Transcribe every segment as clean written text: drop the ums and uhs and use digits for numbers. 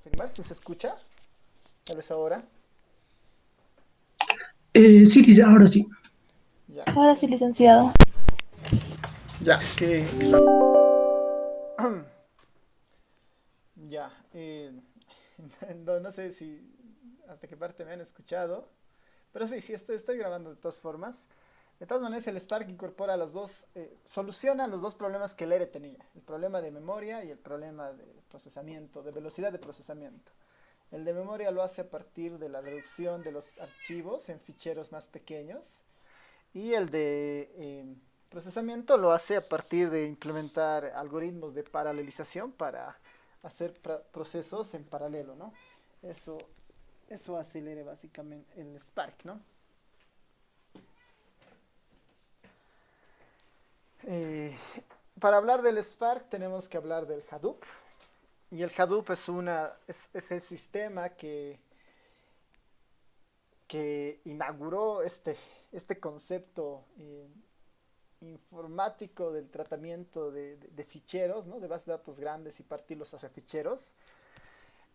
confirmar si se escucha. Tal vez ahora. Sí, dice, ahora sí. Ya, Ahora sí, licenciado. ya, que ya. No sé si hasta qué parte me han escuchado, pero sí, sí, estoy grabando de todas formas. De todas maneras, el Spark incorpora soluciona los dos problemas que el ERE tenía, el problema de memoria y el problema de procesamiento, de velocidad de procesamiento. El de memoria lo hace a partir de la reducción de los archivos en ficheros más pequeños y el de procesamiento lo hace a partir de implementar algoritmos de paralelización para hacer procesos en paralelo, ¿no? Eso, eso acelera básicamente el Spark, ¿no? Eh, para hablar del Spark tenemos que hablar del Hadoop. Y el Hadoop es el sistema que inauguró este concepto informático del tratamiento de ficheros, ¿no? De bases de datos grandes y partirlos hacia ficheros.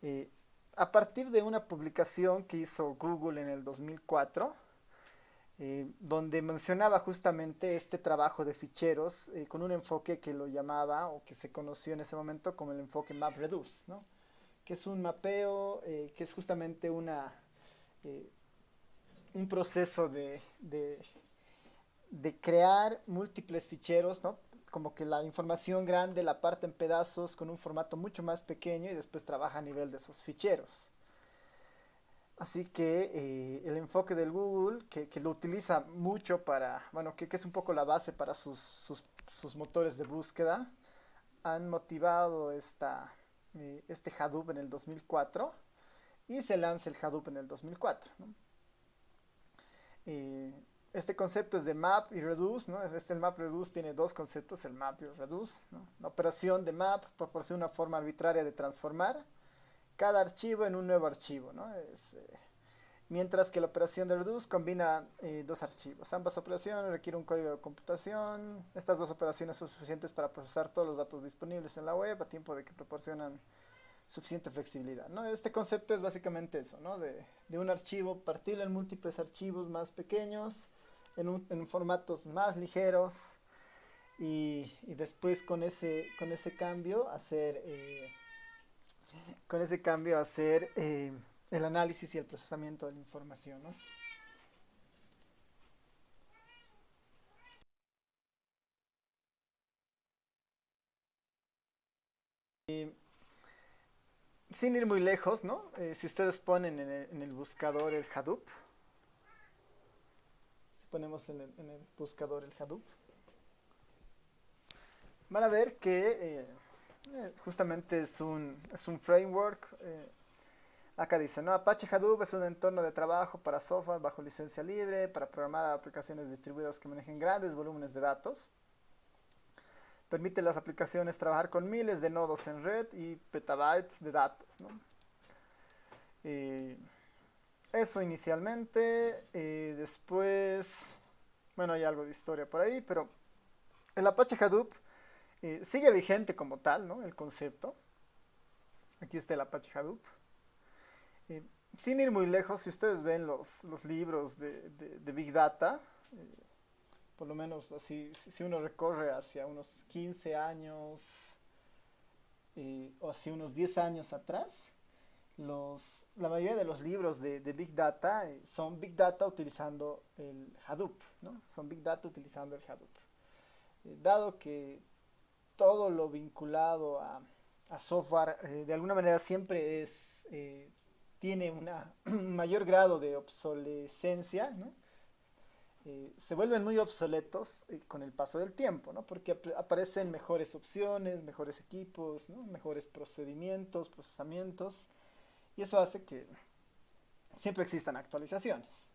Eh, a partir de una publicación que hizo Google en el 2004, donde mencionaba justamente este trabajo de ficheros con un enfoque que lo llamaba o que se conoció en ese momento como el enfoque MapReduce, ¿no? Que es un mapeo, que es justamente eh, un proceso de crear múltiples ficheros, ¿no? Como que la información grande la parte en pedazos con un formato mucho más pequeño y después trabaja a nivel de esos ficheros. Así que el enfoque del Google, que lo utiliza mucho para, bueno, que es un poco la base para sus motores de búsqueda, han motivado este Hadoop en el 2004 y se lanza el Hadoop en el 2004, ¿no? Eh, este concepto es de map y reduce, ¿no? El map reduce tiene dos conceptos, el map y el reduce, ¿no? La operación de map proporciona una forma arbitraria de transformar cada archivo en un nuevo archivo, ¿no? Mientras que la operación de reduce combina dos archivos. Ambas operaciones requieren un código de computación. Estas dos operaciones son suficientes para procesar todos los datos disponibles en la web a tiempo de que proporcionan suficiente flexibilidad, ¿no? Este concepto es básicamente eso, ¿no? De un archivo, partirlo en múltiples archivos más pequeños, en formatos más ligeros y después con ese cambio hacer el análisis y el procesamiento de la información, ¿no? Y sin ir muy lejos, ¿no? Si ustedes ponen en el buscador el Hadoop, si ponemos en el buscador el Hadoop, van a ver que justamente es un framework. Acá dice, ¿no? Apache Hadoop es un entorno de trabajo para software bajo licencia libre, para programar aplicaciones distribuidas que manejen grandes volúmenes de datos. Permite a las aplicaciones trabajar con miles de nodos en red y petabytes de datos, ¿no? Eh, Eso inicialmente. Después, bueno, hay algo de historia por ahí, pero el Apache Hadoop sigue vigente como tal, ¿no? El concepto. Aquí está el Apache Hadoop. Eh, Sin ir muy lejos, si ustedes ven los libros de Big Data, eh, por lo menos así, si uno recorre hacia unos 15 años o hacia unos 10 años atrás, la mayoría de los libros de Big Data son Big Data utilizando el Hadoop, ¿no? Son Big Data utilizando el Hadoop. Dado que todo lo vinculado a software de alguna manera siempre tiene un mayor grado de obsolescencia, ¿no? Se vuelven muy obsoletos con el paso del tiempo, ¿no? Porque aparecen mejores opciones, mejores equipos, ¿no? Mejores procedimientos, procesamientos, y eso hace que siempre existan actualizaciones.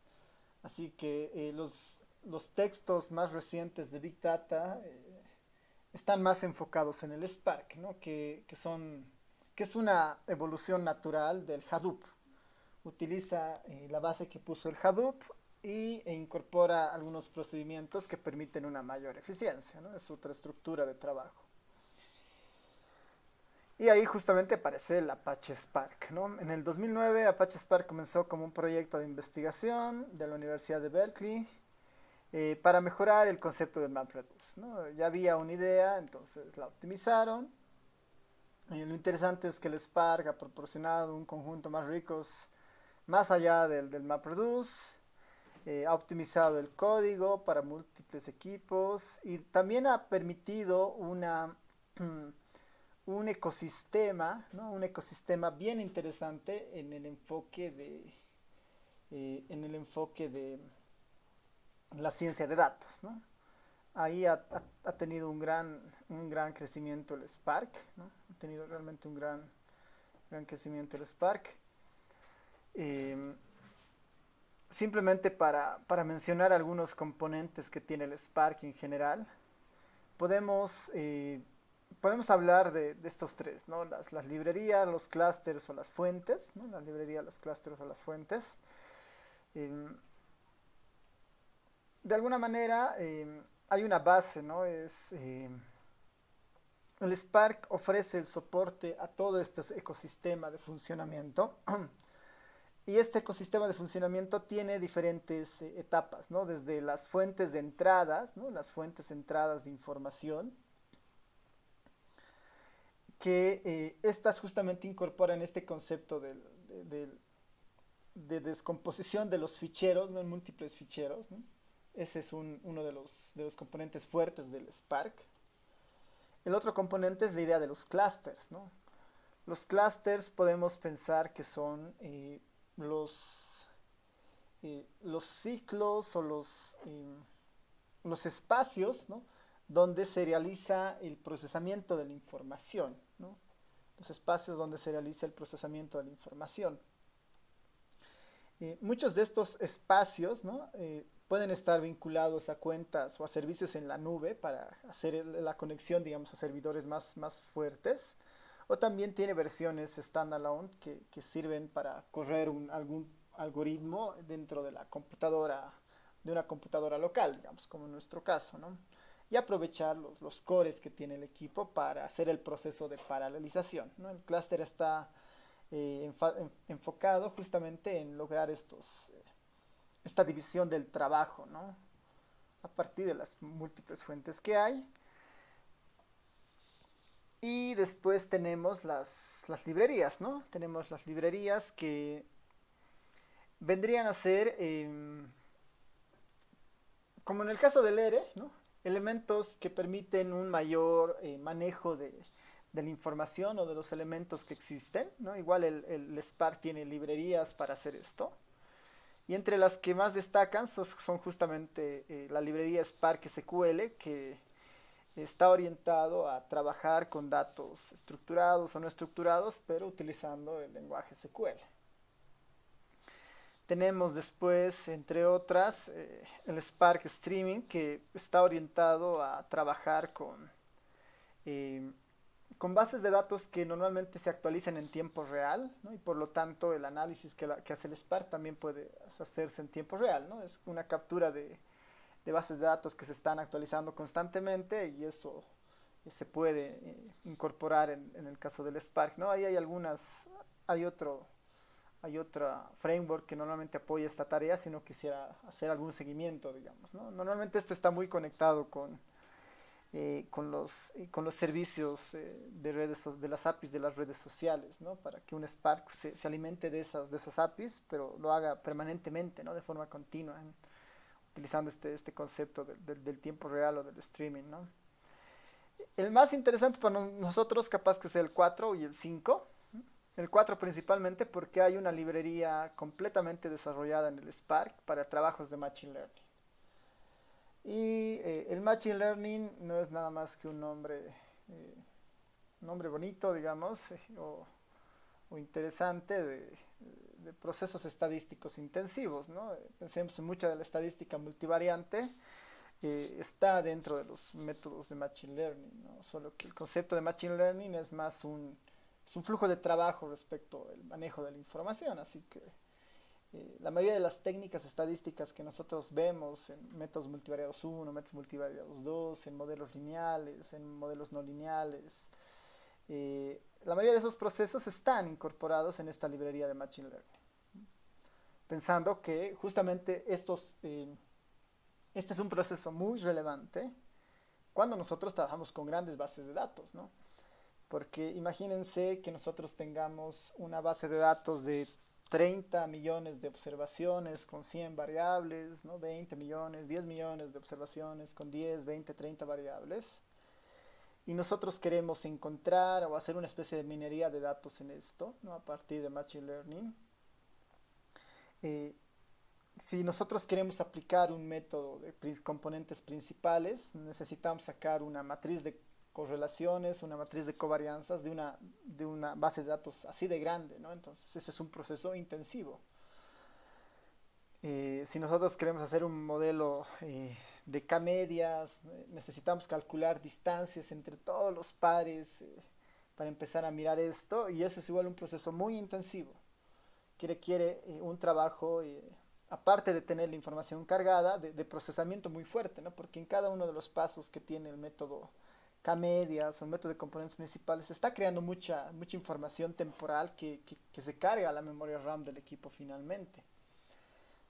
Así que los textos más recientes de Big Data están más enfocados en el Spark, ¿no? Que es una evolución natural del Hadoop. Utiliza la base que puso el Hadoop e incorpora algunos procedimientos que permiten una mayor eficiencia, ¿no? Es otra estructura de trabajo. Y ahí justamente aparece el Apache Spark, ¿no? En el 2009 Apache Spark comenzó como un proyecto de investigación de la Universidad de Berkeley para mejorar el concepto del MapReduce, ¿no? Ya había una idea, entonces la optimizaron. Y lo interesante es que el Spark ha proporcionado un conjunto más ricos más allá del MapReduce, ha optimizado el código para múltiples equipos y también ha permitido un ecosistema, ¿no? Un ecosistema bien interesante en el enfoque de la ciencia de datos, ¿no? Ahí ha tenido un gran crecimiento el Spark, ¿no? Ha tenido realmente un gran crecimiento el Spark. Eh, Simplemente para mencionar algunos componentes que tiene el Spark en general, podemos, podemos hablar de estos tres, ¿no? Las librerías, los clusters o las fuentes, ¿no? Las librerías, los clusters o las fuentes. Eh, de alguna manera hay una base, ¿no? El Spark ofrece el soporte a todo este ecosistema de funcionamiento. Y este ecosistema de funcionamiento tiene diferentes etapas, ¿no? Desde las fuentes de entradas, ¿no? Las fuentes de entradas de información, que estas justamente incorporan este concepto de descomposición de los ficheros, ¿no? En múltiples ficheros, ¿no? Ese es uno de los componentes fuertes del Spark. El otro componente es la idea de los clusters, ¿no? Los clusters podemos pensar que son los, los ciclos o los espacios, ¿no? Donde se realiza el procesamiento de la información, ¿no? Los espacios donde se realiza el procesamiento de la información. Muchos de estos espacios, ¿no? Pueden estar vinculados a cuentas o a servicios en la nube para hacer la conexión, digamos, a servidores más fuertes. O también tiene versiones standalone que sirven para correr algún algoritmo dentro de una computadora local, digamos, como en nuestro caso, ¿no? Y aprovechar los cores que tiene el equipo para hacer el proceso de paralelización, ¿no? El clúster está enfocado justamente en lograr esta división del trabajo, ¿no? A partir de las múltiples fuentes que hay. Y después tenemos las librerías, ¿no? Tenemos las librerías que vendrían a ser, como en el caso del ERE, ¿no? Elementos que permiten un mayor manejo de la información o de los elementos que existen, ¿no? Igual el Spark tiene librerías para hacer esto. Y entre las que más destacan son justamente la librería Spark SQL, que está orientado a trabajar con datos estructurados o no estructurados, pero utilizando el lenguaje SQL. Tenemos después, entre otras, el Spark Streaming, que está orientado a trabajar eh, con bases de datos que normalmente se actualizan en tiempo real, ¿no? Y por lo tanto el análisis que hace el Spark también puede hacerse en tiempo real, ¿no? Es una captura de bases de datos que se están actualizando constantemente y eso se puede incorporar en el caso del Spark, ¿no? Ahí hay hay otra framework que normalmente apoya esta tarea si no quisiera hacer algún seguimiento, digamos, ¿no? Normalmente esto está muy conectado con los servicios de las APIs de las redes sociales, ¿no? Para que un Spark se alimente de esas APIs, pero lo haga permanentemente, ¿no? De forma continua, utilizando este concepto del tiempo real o del streaming, ¿no? El más interesante para nosotros capaz que sea el 4 y el 5. El 4 principalmente porque hay una librería completamente desarrollada en el Spark para trabajos de Machine Learning. Y el Machine Learning no es nada más que un nombre bonito, digamos, o interesante de procesos estadísticos intensivos, ¿no? Pensemos en mucha de la estadística multivariante está dentro de los métodos de Machine Learning, ¿no? Solo que el concepto de Machine Learning es más es un flujo de trabajo respecto al manejo de la información, así que la mayoría de las técnicas estadísticas que nosotros vemos en métodos multivariados 1, métodos multivariados 2, en modelos lineales, en modelos no lineales, La mayoría de esos procesos están incorporados en esta librería de Machine Learning, pensando que justamente este es un proceso muy relevante cuando nosotros trabajamos con grandes bases de datos, ¿no? Porque imagínense que nosotros tengamos una base de datos de 30 millones de observaciones con 100 variables, ¿no? 20 millones, 10 millones de observaciones con 10, 20, 30 variables. Y nosotros queremos encontrar o hacer una especie de minería de datos en esto, ¿no? A partir de Machine Learning. Eh, si nosotros queremos aplicar un método de componentes principales, necesitamos sacar una matriz de correlaciones, una matriz de covarianzas de una base de datos así de grande, ¿no? Entonces, ese es un proceso intensivo. Si nosotros queremos hacer un modelo de K-medias, necesitamos calcular distancias entre todos los pares para empezar a mirar esto, y eso es igual un proceso muy intensivo que requiere un trabajo, aparte de tener la información cargada, de procesamiento muy fuerte, ¿no? Porque en cada uno de los pasos que tiene el método K-medias o el método de componentes principales se está creando mucha información temporal que se carga a la memoria RAM del equipo finalmente.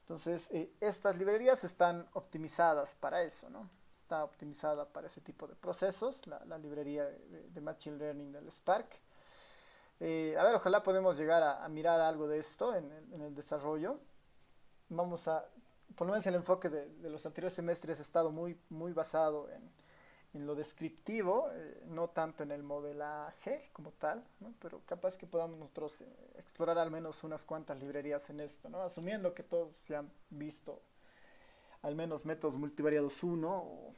Entonces, estas librerías están optimizadas para eso, ¿no? Está optimizada para ese tipo de procesos, la librería de Machine Learning del Spark. A ver, ojalá podemos llegar a mirar algo de esto en el desarrollo. Vamos a, por lo menos el enfoque de los anteriores semestres ha estado muy basado en lo descriptivo, no tanto en el modelaje como tal, ¿no? Pero capaz que podamos nosotros explorar al menos unas cuantas librerías en esto, ¿no? Asumiendo que todos se han visto al menos métodos multivariados 1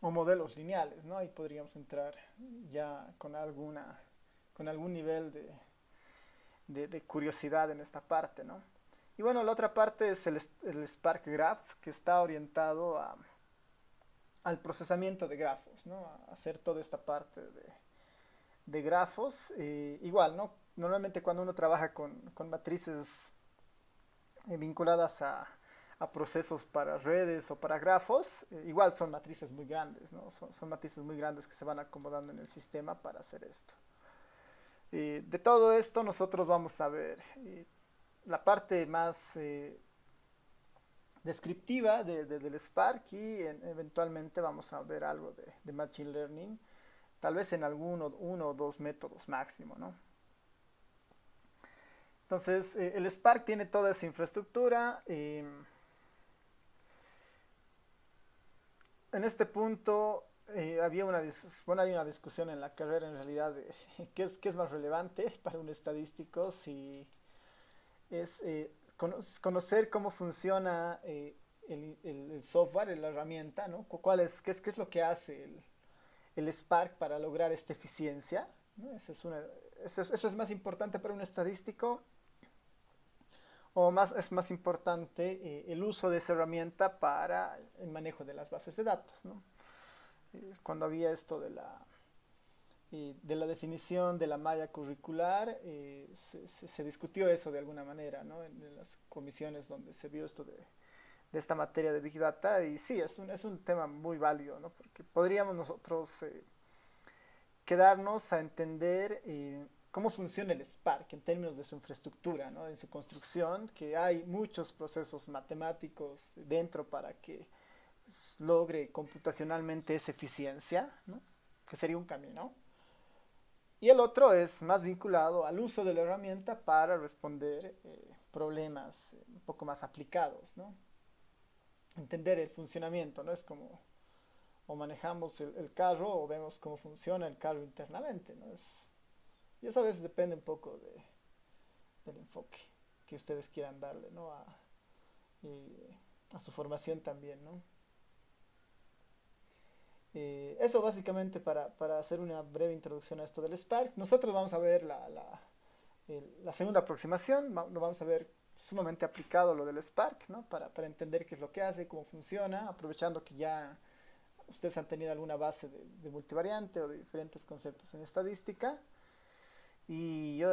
o modelos lineales, ¿no? Ahí podríamos entrar ya con algún nivel de curiosidad en esta parte, ¿no? Y bueno, la otra parte es el Spark Graph, que está orientado al procesamiento de grafos, ¿no? A hacer toda esta parte de grafos. Igual, ¿no? Normalmente cuando uno trabaja con matrices vinculadas a procesos para redes o para grafos, igual son matrices muy grandes, ¿no? Son matrices muy grandes que se van acomodando en el sistema para hacer esto. De todo esto nosotros vamos a ver la parte más descriptiva del Spark, y eventualmente vamos a ver algo de Machine Learning, tal vez en uno o dos métodos máximo, ¿no? Entonces, el Spark tiene toda esa infraestructura. En este punto hay una discusión en la carrera en realidad de qué es más relevante para un estadístico, si es conocer cómo funciona el software, la herramienta, ¿no? ¿Qué es lo que hace el Spark para lograr esta eficiencia, ¿no? Eso es más importante para un estadístico, o es más importante el uso de esa herramienta para el manejo de las bases de datos, ¿no? Cuando había esto de la definición de la malla curricular, se discutió eso de alguna manera, ¿no? En las comisiones donde se vio esto de esta materia de Big Data, y sí, es un tema muy válido, ¿no? Porque podríamos nosotros quedarnos a entender cómo funciona el Spark en términos de su infraestructura, ¿no? En su construcción, que hay muchos procesos matemáticos dentro para que logre computacionalmente esa eficiencia, ¿no? Que sería un camino. Y el otro es más vinculado al uso de la herramienta para responder problemas un poco más aplicados, ¿no? Entender el funcionamiento, ¿no? Es como o manejamos el carro o vemos cómo funciona el carro internamente, ¿no? Y eso a veces depende un poco del enfoque que ustedes quieran darle, ¿no? A su formación también, ¿no? Eso básicamente para hacer una breve introducción a esto del Spark. Nosotros vamos a ver la segunda aproximación, lo vamos a ver sumamente aplicado lo del Spark, ¿no? Para entender qué es lo que hace, cómo funciona, aprovechando que ya ustedes han tenido alguna base de multivariante o de diferentes conceptos en estadística. Y yo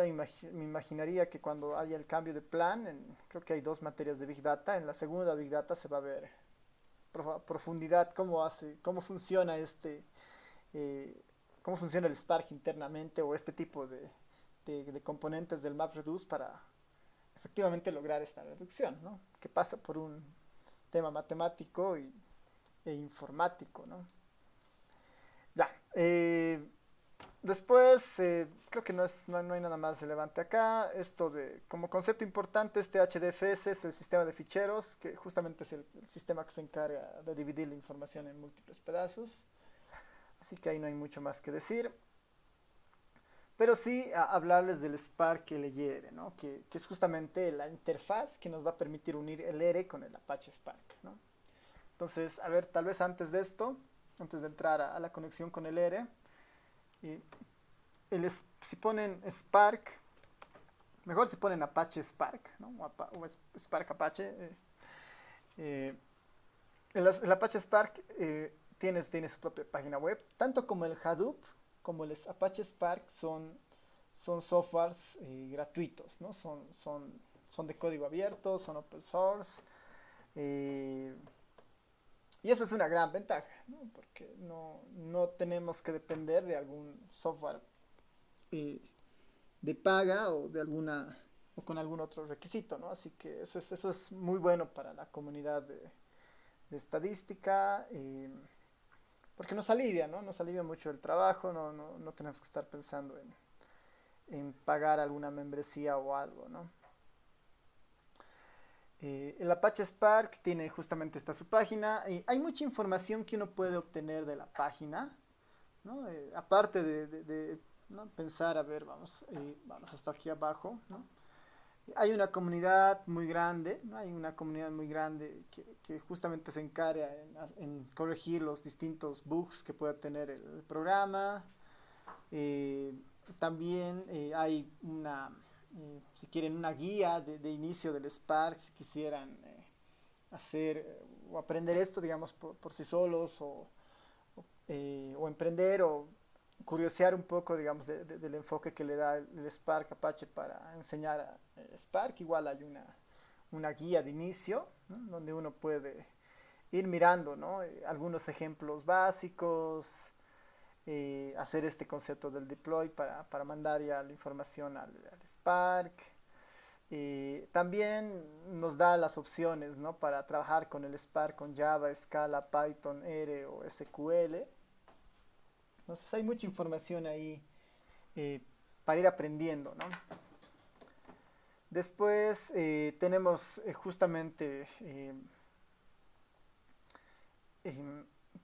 me imaginaría que cuando haya el cambio de plan, creo que hay dos materias de Big Data. En la segunda Big Data se va a ver profundidad cómo funciona eh, cómo funciona el Spark internamente o este tipo de componentes del MapReduce para efectivamente lograr esta reducción, ¿no? Que pasa por un tema matemático e informático, ¿no? Ya. Después, creo que no hay nada más relevante acá. Esto de, como concepto importante, este HDFS es el sistema de ficheros, que justamente es el sistema que se encarga de dividir la información en múltiples pedazos. Así que ahí no hay mucho más que decir. Pero sí hablarles del Spark LR, ¿no? Que es justamente la interfaz que nos va a permitir unir el R con el Apache Spark, ¿no? Entonces, a ver, tal vez antes de esto, antes de entrar a la conexión con el R, si ponen Spark, mejor si ponen Apache Spark, ¿no? O Spark Apache. El Apache Spark tiene su propia página web, tanto como el Hadoop como el Apache Spark son softwares gratuitos, ¿no? Son de código abierto, son open source. Y eso es una gran ventaja, ¿no? Porque no tenemos que depender de algún software de paga o con algún otro requisito, ¿no? Así que eso es muy bueno para la comunidad de estadística, porque nos alivia, ¿no? Nos alivia mucho el trabajo, no tenemos que estar pensando en pagar alguna membresía o algo, ¿no? El Apache Spark tiene justamente esta su página. Hay mucha información que uno puede obtener de la página, ¿no? Aparte de ¿no? Pensar, a ver, vamos hasta aquí abajo, ¿no? Hay una comunidad muy grande, ¿no? Hay una comunidad muy grande que justamente se encarga en corregir los distintos bugs que pueda tener el programa. También hay si quieren, una guía de inicio del Spark, si quisieran hacer o aprender esto, digamos, por sí solos o emprender o curiosear un poco, digamos, del enfoque que le da el Spark Apache para enseñar Spark. Igual hay una guía de inicio, ¿no? Donde uno puede ir mirando, ¿no? Algunos ejemplos básicos, hacer este concepto del deploy para mandar ya la información al Spark. También nos da las opciones, ¿no? Para trabajar con el Spark con Java, Scala, Python, R o SQL. Entonces hay mucha información ahí para ir aprendiendo, ¿no? Después tenemos justamente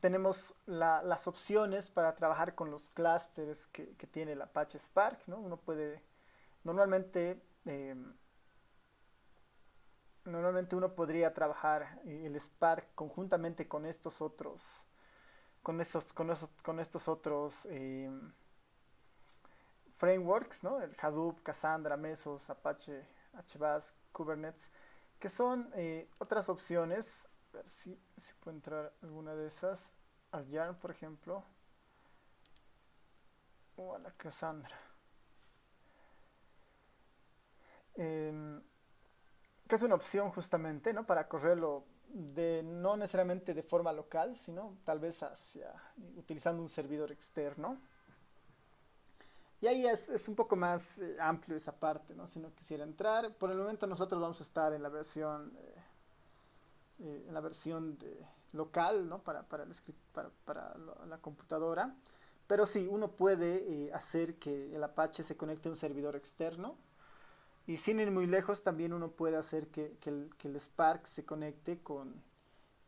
tenemos las opciones para trabajar con los clústeres que tiene el Apache Spark, ¿no? Uno puede, normalmente, normalmente uno podría trabajar el Spark conjuntamente con estos otros, con estos otros frameworks, ¿no? El Hadoop, Cassandra, Mesos, Apache, HBase, Kubernetes, que son otras opciones. A ver si puedo entrar alguna de esas. Al Yarn, por ejemplo. O a la Cassandra. Que es una opción justamente, ¿no? Para correrlo no necesariamente de forma local, sino tal vez utilizando un servidor externo. Y ahí es un poco más amplio esa parte, ¿no? Si no quisiera entrar. Por el momento nosotros vamos a estar en la versión local, ¿no? Para la computadora. Pero sí, uno puede hacer que el Apache se conecte a un servidor externo. Y sin ir muy lejos, también uno puede hacer que el Spark se conecte con,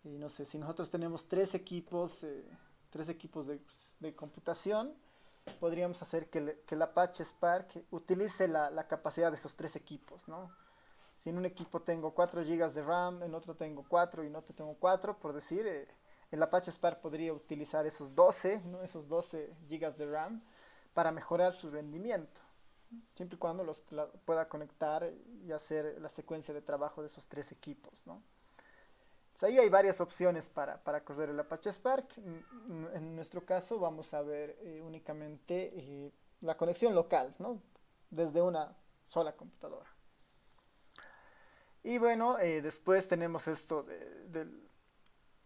no sé, si nosotros tenemos tres equipos de computación, podríamos hacer que el Apache Spark utilice la capacidad de esos tres equipos, ¿no? Si en un equipo tengo 4 GB de RAM, en otro tengo 4 y en otro tengo 4, por decir, el Apache Spark podría utilizar esos 12, ¿no? Esos 12 GB de RAM para mejorar su rendimiento, siempre y cuando pueda conectar y hacer la secuencia de trabajo de esos tres equipos, ¿no? Entonces, ahí hay varias opciones para correr el Apache Spark. En nuestro caso vamos a ver únicamente la conexión local, ¿no? Desde una sola computadora. Y bueno, después tenemos esto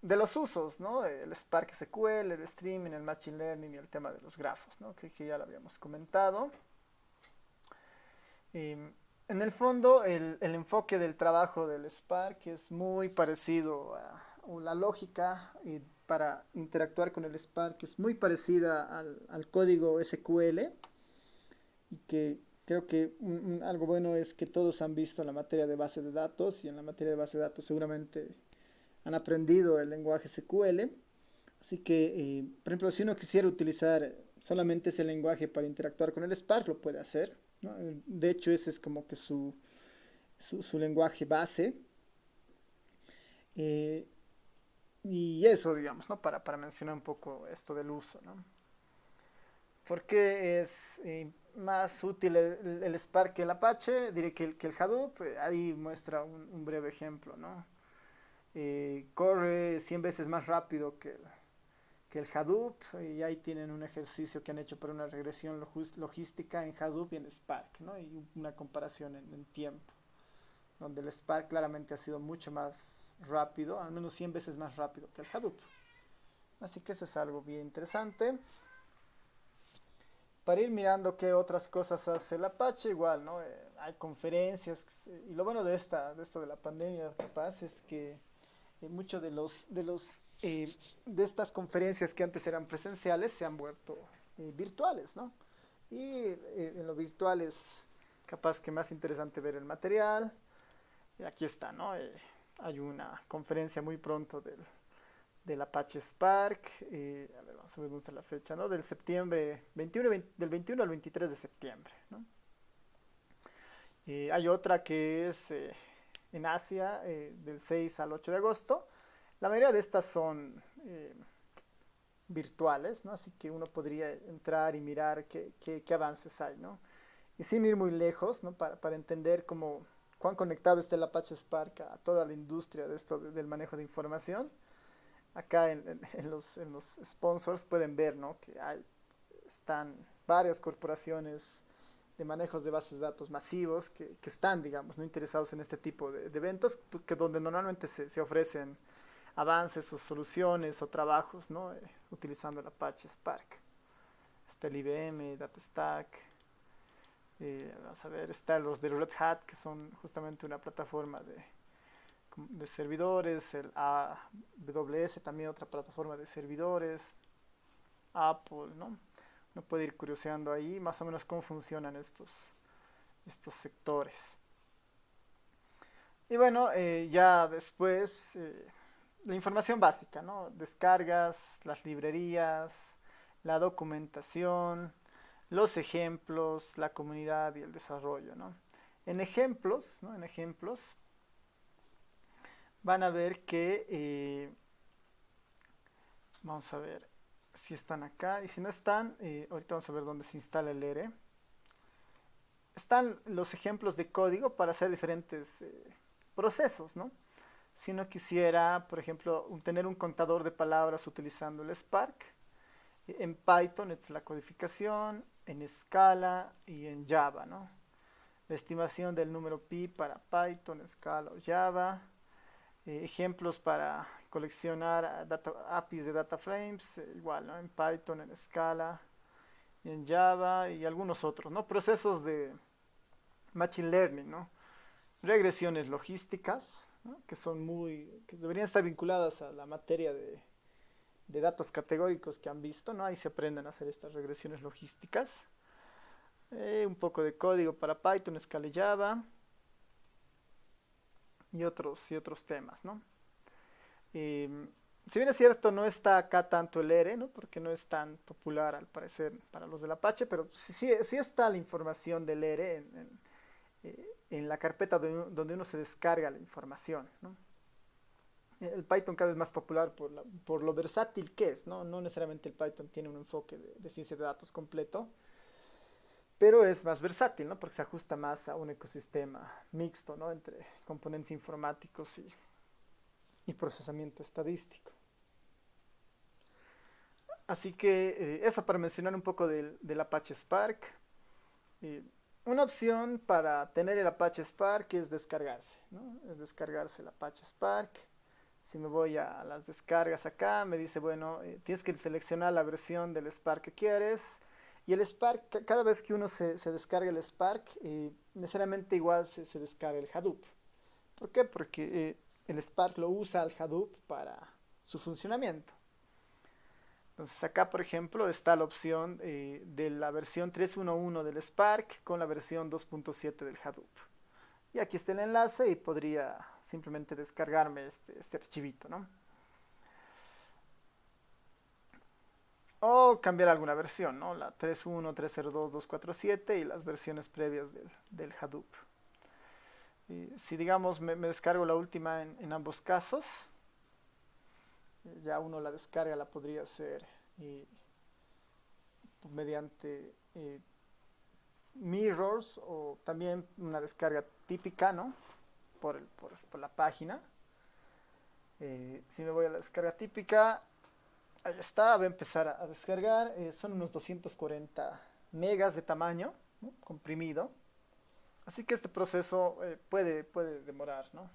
de los usos, ¿no? El Spark SQL, el streaming, el machine learning y el tema de los grafos, ¿no? Que ya lo habíamos comentado. En el fondo, el enfoque del trabajo del Spark es muy parecido o la lógica para interactuar con el Spark es muy parecida al código SQL y que creo que algo bueno es que todos han visto la materia de base de datos y en la materia de base de datos seguramente han aprendido el lenguaje SQL. Así que, por ejemplo, si uno quisiera utilizar solamente ese lenguaje para interactuar con el Spark, lo puede hacer, ¿no? De hecho, ese es como que su lenguaje base. Eh, y eso, digamos, ¿no? Para mencionar un poco esto del uso, ¿no? ¿Por qué es más útil el Spark que el Apache? Diré que el Hadoop, ahí muestra un breve ejemplo, ¿no? Corre 100 veces más rápido que el Hadoop y ahí tienen un ejercicio que han hecho para una regresión logística en Hadoop y en Spark, ¿no? Y una comparación en tiempo, donde el Spark claramente ha sido mucho más rápido, al menos 100 veces más rápido que el Hadoop. Así que eso es algo bien interesante. Para ir mirando qué otras cosas hace el Apache, igual, ¿no? Hay conferencias, y lo bueno de esto de la pandemia, capaz, es que muchos de estas conferencias que antes eran presenciales se han vuelto virtuales, ¿no? Y en lo virtual es capaz que más interesante ver el material. Y aquí está, ¿no? Hay una conferencia muy pronto del Apache Spark. A ver, vamos a ver dónde está la fecha, ¿no? Del septiembre 21, del 21 al 23 de septiembre, ¿no? Hay otra que es en Asia, del 6 al 8 de agosto. La mayoría de estas son virtuales, ¿no? Así que uno podría entrar y mirar qué avances hay, ¿no? Y sin ir muy lejos, ¿no? Para entender cuán conectado está el Apache Spark a toda la industria de esto del manejo de información. Acá en los sponsors pueden ver, ¿no? Que están varias corporaciones de manejos de bases de datos masivos que están, digamos, no interesados en este tipo de eventos, donde normalmente se ofrecen avances o soluciones o trabajos, ¿no? Utilizando el Apache Spark. Está el IBM, DataStack, vamos a ver, están los de Red Hat, que son justamente una plataforma de servidores, el AWS, también otra plataforma de servidores, Apple, ¿no? Uno puede ir curioseando ahí más o menos cómo funcionan estos sectores. Y bueno, ya después la información básica, ¿no? Descargas, las librerías, la documentación, los ejemplos, la comunidad y el desarrollo, ¿no? En ejemplos, ¿no? En ejemplos van a ver que, vamos a ver si están acá y si no están, ahorita vamos a ver dónde se instala el ERE. Están los ejemplos de código para hacer diferentes procesos, ¿no? Si uno quisiera, por ejemplo, tener un contador de palabras utilizando el Spark, en Python es la codificación, en Scala y en Java, ¿no? La estimación del número pi para Python, Scala o Java. Ejemplos para coleccionar APIs de data frames, igual, ¿no? En Python, en Scala, en Java y algunos otros, ¿no? Procesos de machine learning, ¿no? Regresiones logísticas, ¿no? Que deberían estar vinculadas a la materia de datos categóricos que han visto, ¿no? Ahí se aprenden a hacer estas regresiones logísticas. Un poco de código para Python, Scala y Java y otros temas, ¿no? Si bien es cierto, no está acá tanto el ERE, ¿no? Porque no es tan popular al parecer para los del Apache, pero sí está la información del ERE en la carpeta donde uno se descarga la información, ¿no? El Python cada vez más popular por lo versátil que es, ¿no? No necesariamente el Python tiene un enfoque de ciencia de datos completo, pero es más versátil, ¿no? Porque se ajusta más a un ecosistema mixto, ¿no? Entre componentes informáticos y procesamiento estadístico. Así que eso para mencionar un poco del Apache Spark. Eh, una opción para tener el Apache Spark es descargarse, ¿no? Es descargarse el Apache Spark. Si me voy a las descargas acá, me dice, bueno, tienes que seleccionar la versión del Spark que quieres. Y el Spark, cada vez que uno se descarga el Spark, necesariamente igual se descarga el Hadoop. ¿Por qué? Porque el Spark lo usa el Hadoop para su funcionamiento. Entonces acá, por ejemplo, está la opción de la versión 3.1.1 del Spark con la versión 2.7 del Hadoop. Y aquí está el enlace y podría simplemente descargarme este archivito, ¿no? O cambiar alguna versión, ¿no? La 3.1, 3.0.2, 2.4.7 y las versiones previas del Hadoop. Y si digamos me descargo la última en ambos casos, ya uno la descarga la podría hacer mediante mirrors o también una descarga típica, ¿no? Por la página. Si me voy a la descarga típica, ahí está, voy a empezar a descargar. Son unos 240 megas de tamaño, ¿no? Comprimido. Así que este proceso puede demorar, ¿no?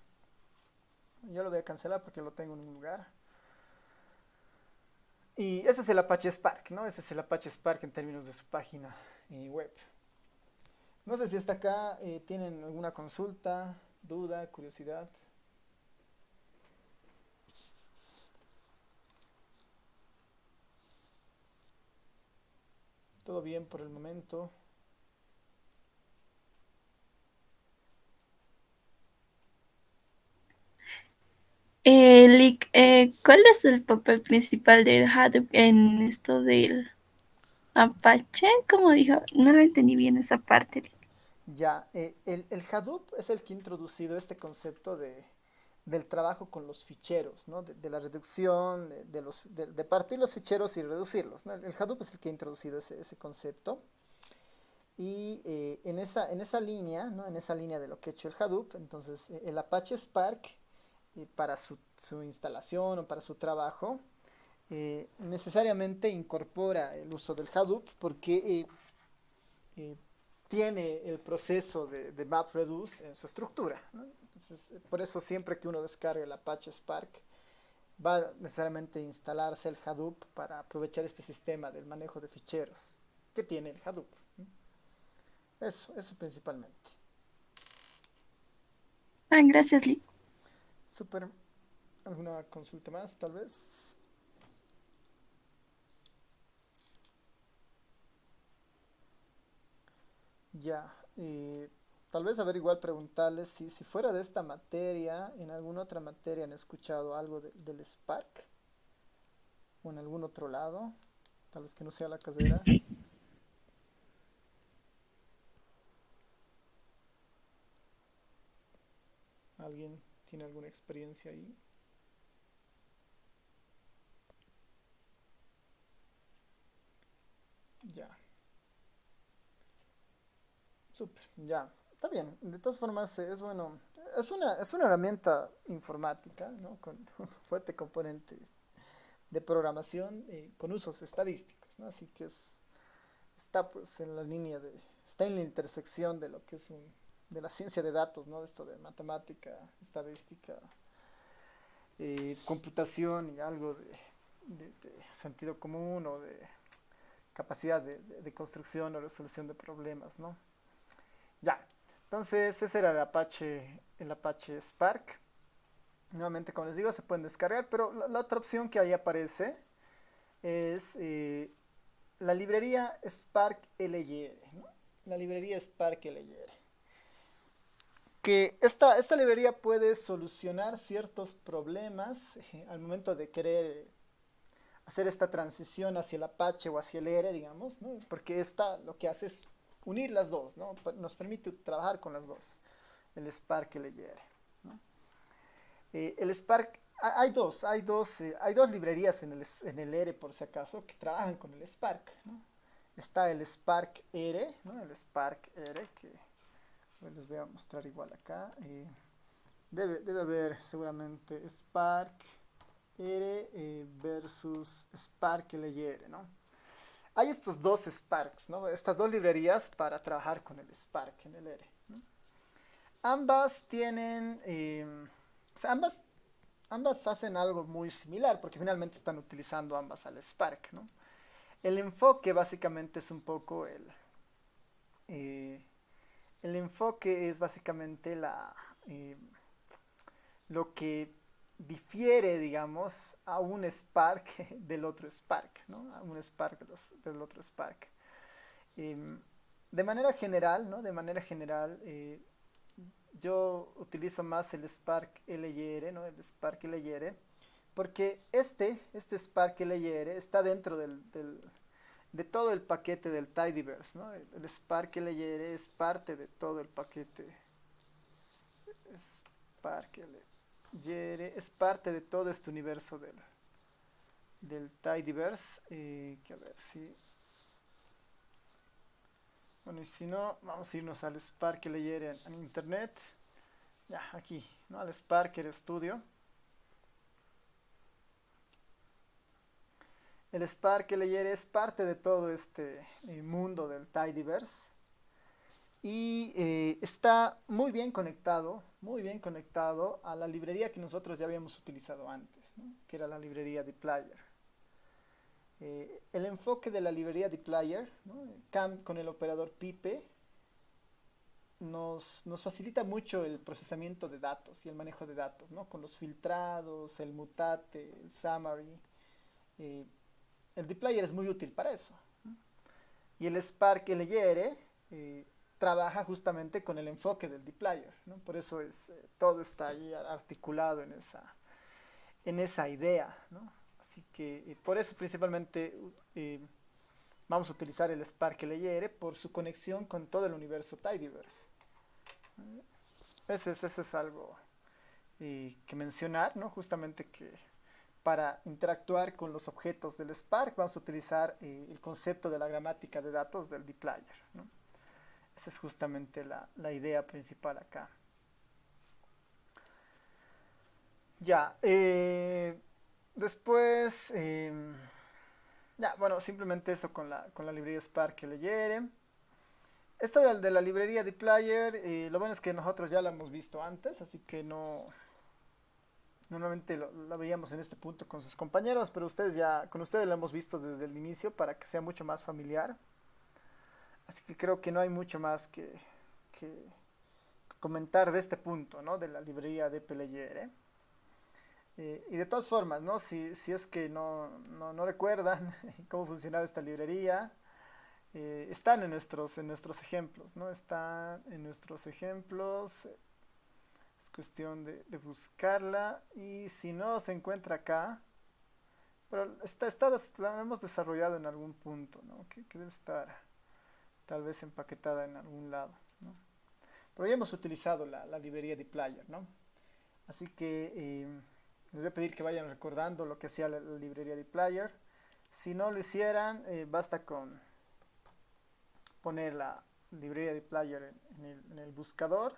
Yo lo voy a cancelar porque lo tengo en un lugar. Y ese es el Apache Spark, ¿no? Ese es el Apache Spark en términos de su página web. No sé si hasta acá tienen alguna consulta, duda, curiosidad. Todo bien por el momento. Lick, ¿cuál es el papel principal del Hadoop en esto del Apache? Como dijo, no lo entendí bien esa parte. Lick. Ya, el Hadoop es el que ha introducido este concepto del trabajo con los ficheros, ¿no? De la reducción, de partir los ficheros y reducirlos, ¿no? El Hadoop es el que ha introducido ese concepto. Y en esa línea, ¿no? En esa línea de lo que ha hecho el Hadoop, entonces el Apache Spark, para su instalación o para su trabajo, necesariamente incorpora el uso del Hadoop porque eh, tiene el proceso de MapReduce en su estructura, ¿no? Entonces, por eso siempre que uno descarga el Apache Spark, va necesariamente a instalarse el Hadoop para aprovechar este sistema del manejo de ficheros que tiene el Hadoop. Eso principalmente. Ah, gracias, Lick. Super. ¿Alguna consulta más, tal vez? Ya. Tal vez, a ver, igual preguntarles si fuera de esta materia, en alguna otra materia han escuchado algo del Spark o en algún otro lado, tal vez que no sea la carrera. ¿Alguien tiene alguna experiencia ahí? Ya. Súper, ya. Está bien. De todas formas, es bueno. Es una herramienta informática, ¿no? Con un fuerte componente de programación con usos estadísticos, ¿no? Así que está pues en la línea está en la intersección de lo que es de la ciencia de datos, ¿no? Esto de matemática, estadística, computación y algo de sentido común o de capacidad de construcción o resolución de problemas, ¿no? Ya, entonces ese era el Apache Spark. Nuevamente, como les digo, se pueden descargar, pero la otra opción que ahí aparece es la librería Spark LYR, ¿no? La librería Spark LYR. Que esta librería puede solucionar ciertos problemas al momento de querer hacer esta transición hacia el Apache o hacia el R, digamos, ¿no? Porque esta lo que hace es unir las dos, ¿no? Nos permite trabajar con las dos, el Spark LR, ¿no? El Spark, hay dos librerías en el R, por si acaso, que trabajan con el Spark, ¿no? Está el Spark R, ¿no? El Spark R, que les voy a mostrar igual acá. Debe haber seguramente Spark R versus Spark LR, ¿no? Hay estos dos Sparks, ¿no? Estas dos librerías para trabajar con el Spark en el R, ¿no? Ambas tienen, o sea, ambas ambas hacen algo muy similar porque finalmente están utilizando ambas al Spark, ¿no? El enfoque básicamente es un poco eh, el enfoque es básicamente eh, lo que difiere, digamos, a un Spark del otro Spark, ¿no? A un Spark del otro Spark. Eh, de manera general, ¿no? De manera general, yo utilizo más el Spark LYR, ¿no? El Spark LYR, porque este Spark LYR está dentro de todo el paquete del Tidyverse, ¿no? El Spark LYR es parte de todo el paquete. Spark LYR es parte de todo este universo del Tidyverse. Que a ver si. Bueno, y si no, vamos a irnos al Spark LYR en internet. Ya, aquí, ¿no? Al Spark Studio. El Spark LYR es parte de todo este mundo del Tidyverse y está muy bien conectado a la librería que nosotros ya habíamos utilizado antes, ¿no? Que era la librería dplyr. El enfoque de la librería dplyr, ¿no? Con el operador pipe, nos facilita mucho el procesamiento de datos y el manejo de datos, ¿no? Con los filtrados, el mutate, el summary. Eh, el dplyr es muy útil para eso. Y el Spark LYR trabaja justamente con el enfoque del dplyr, ¿no? Por eso todo está ahí articulado en esa idea, ¿no? Así que por eso principalmente vamos a utilizar el Spark LYR por su conexión con todo el universo Tidyverse. Eso es algo que mencionar, ¿no? Justamente que para interactuar con los objetos del Spark vamos a utilizar el concepto de la gramática de datos del dplyr, ¿no? Esa es justamente la idea principal acá. Ya, después, ya, bueno, simplemente eso con la librería Spark LYR. Esto de la librería dplyr, lo bueno es que nosotros ya la hemos visto antes, así que no, normalmente la veíamos en este punto con sus compañeros, pero con ustedes la hemos visto desde el inicio para que sea mucho más familiar. Así que creo que no hay mucho más que comentar de este punto, ¿no? De la librería de dplyr. Y de todas formas, ¿no? Si es que no recuerdan cómo funcionaba esta librería, están en nuestros ejemplos, ¿no? Están en nuestros ejemplos. Es cuestión de buscarla. Y si no se encuentra acá, pero la hemos desarrollado en algún punto, ¿no? Que debe estar tal vez empaquetada en algún lado, ¿no? Pero ya hemos utilizado la librería dplyr, ¿no? Así que les voy a pedir que vayan recordando lo que hacía la librería dplyr. Si no lo hicieran, basta con poner la librería dplyr en el buscador.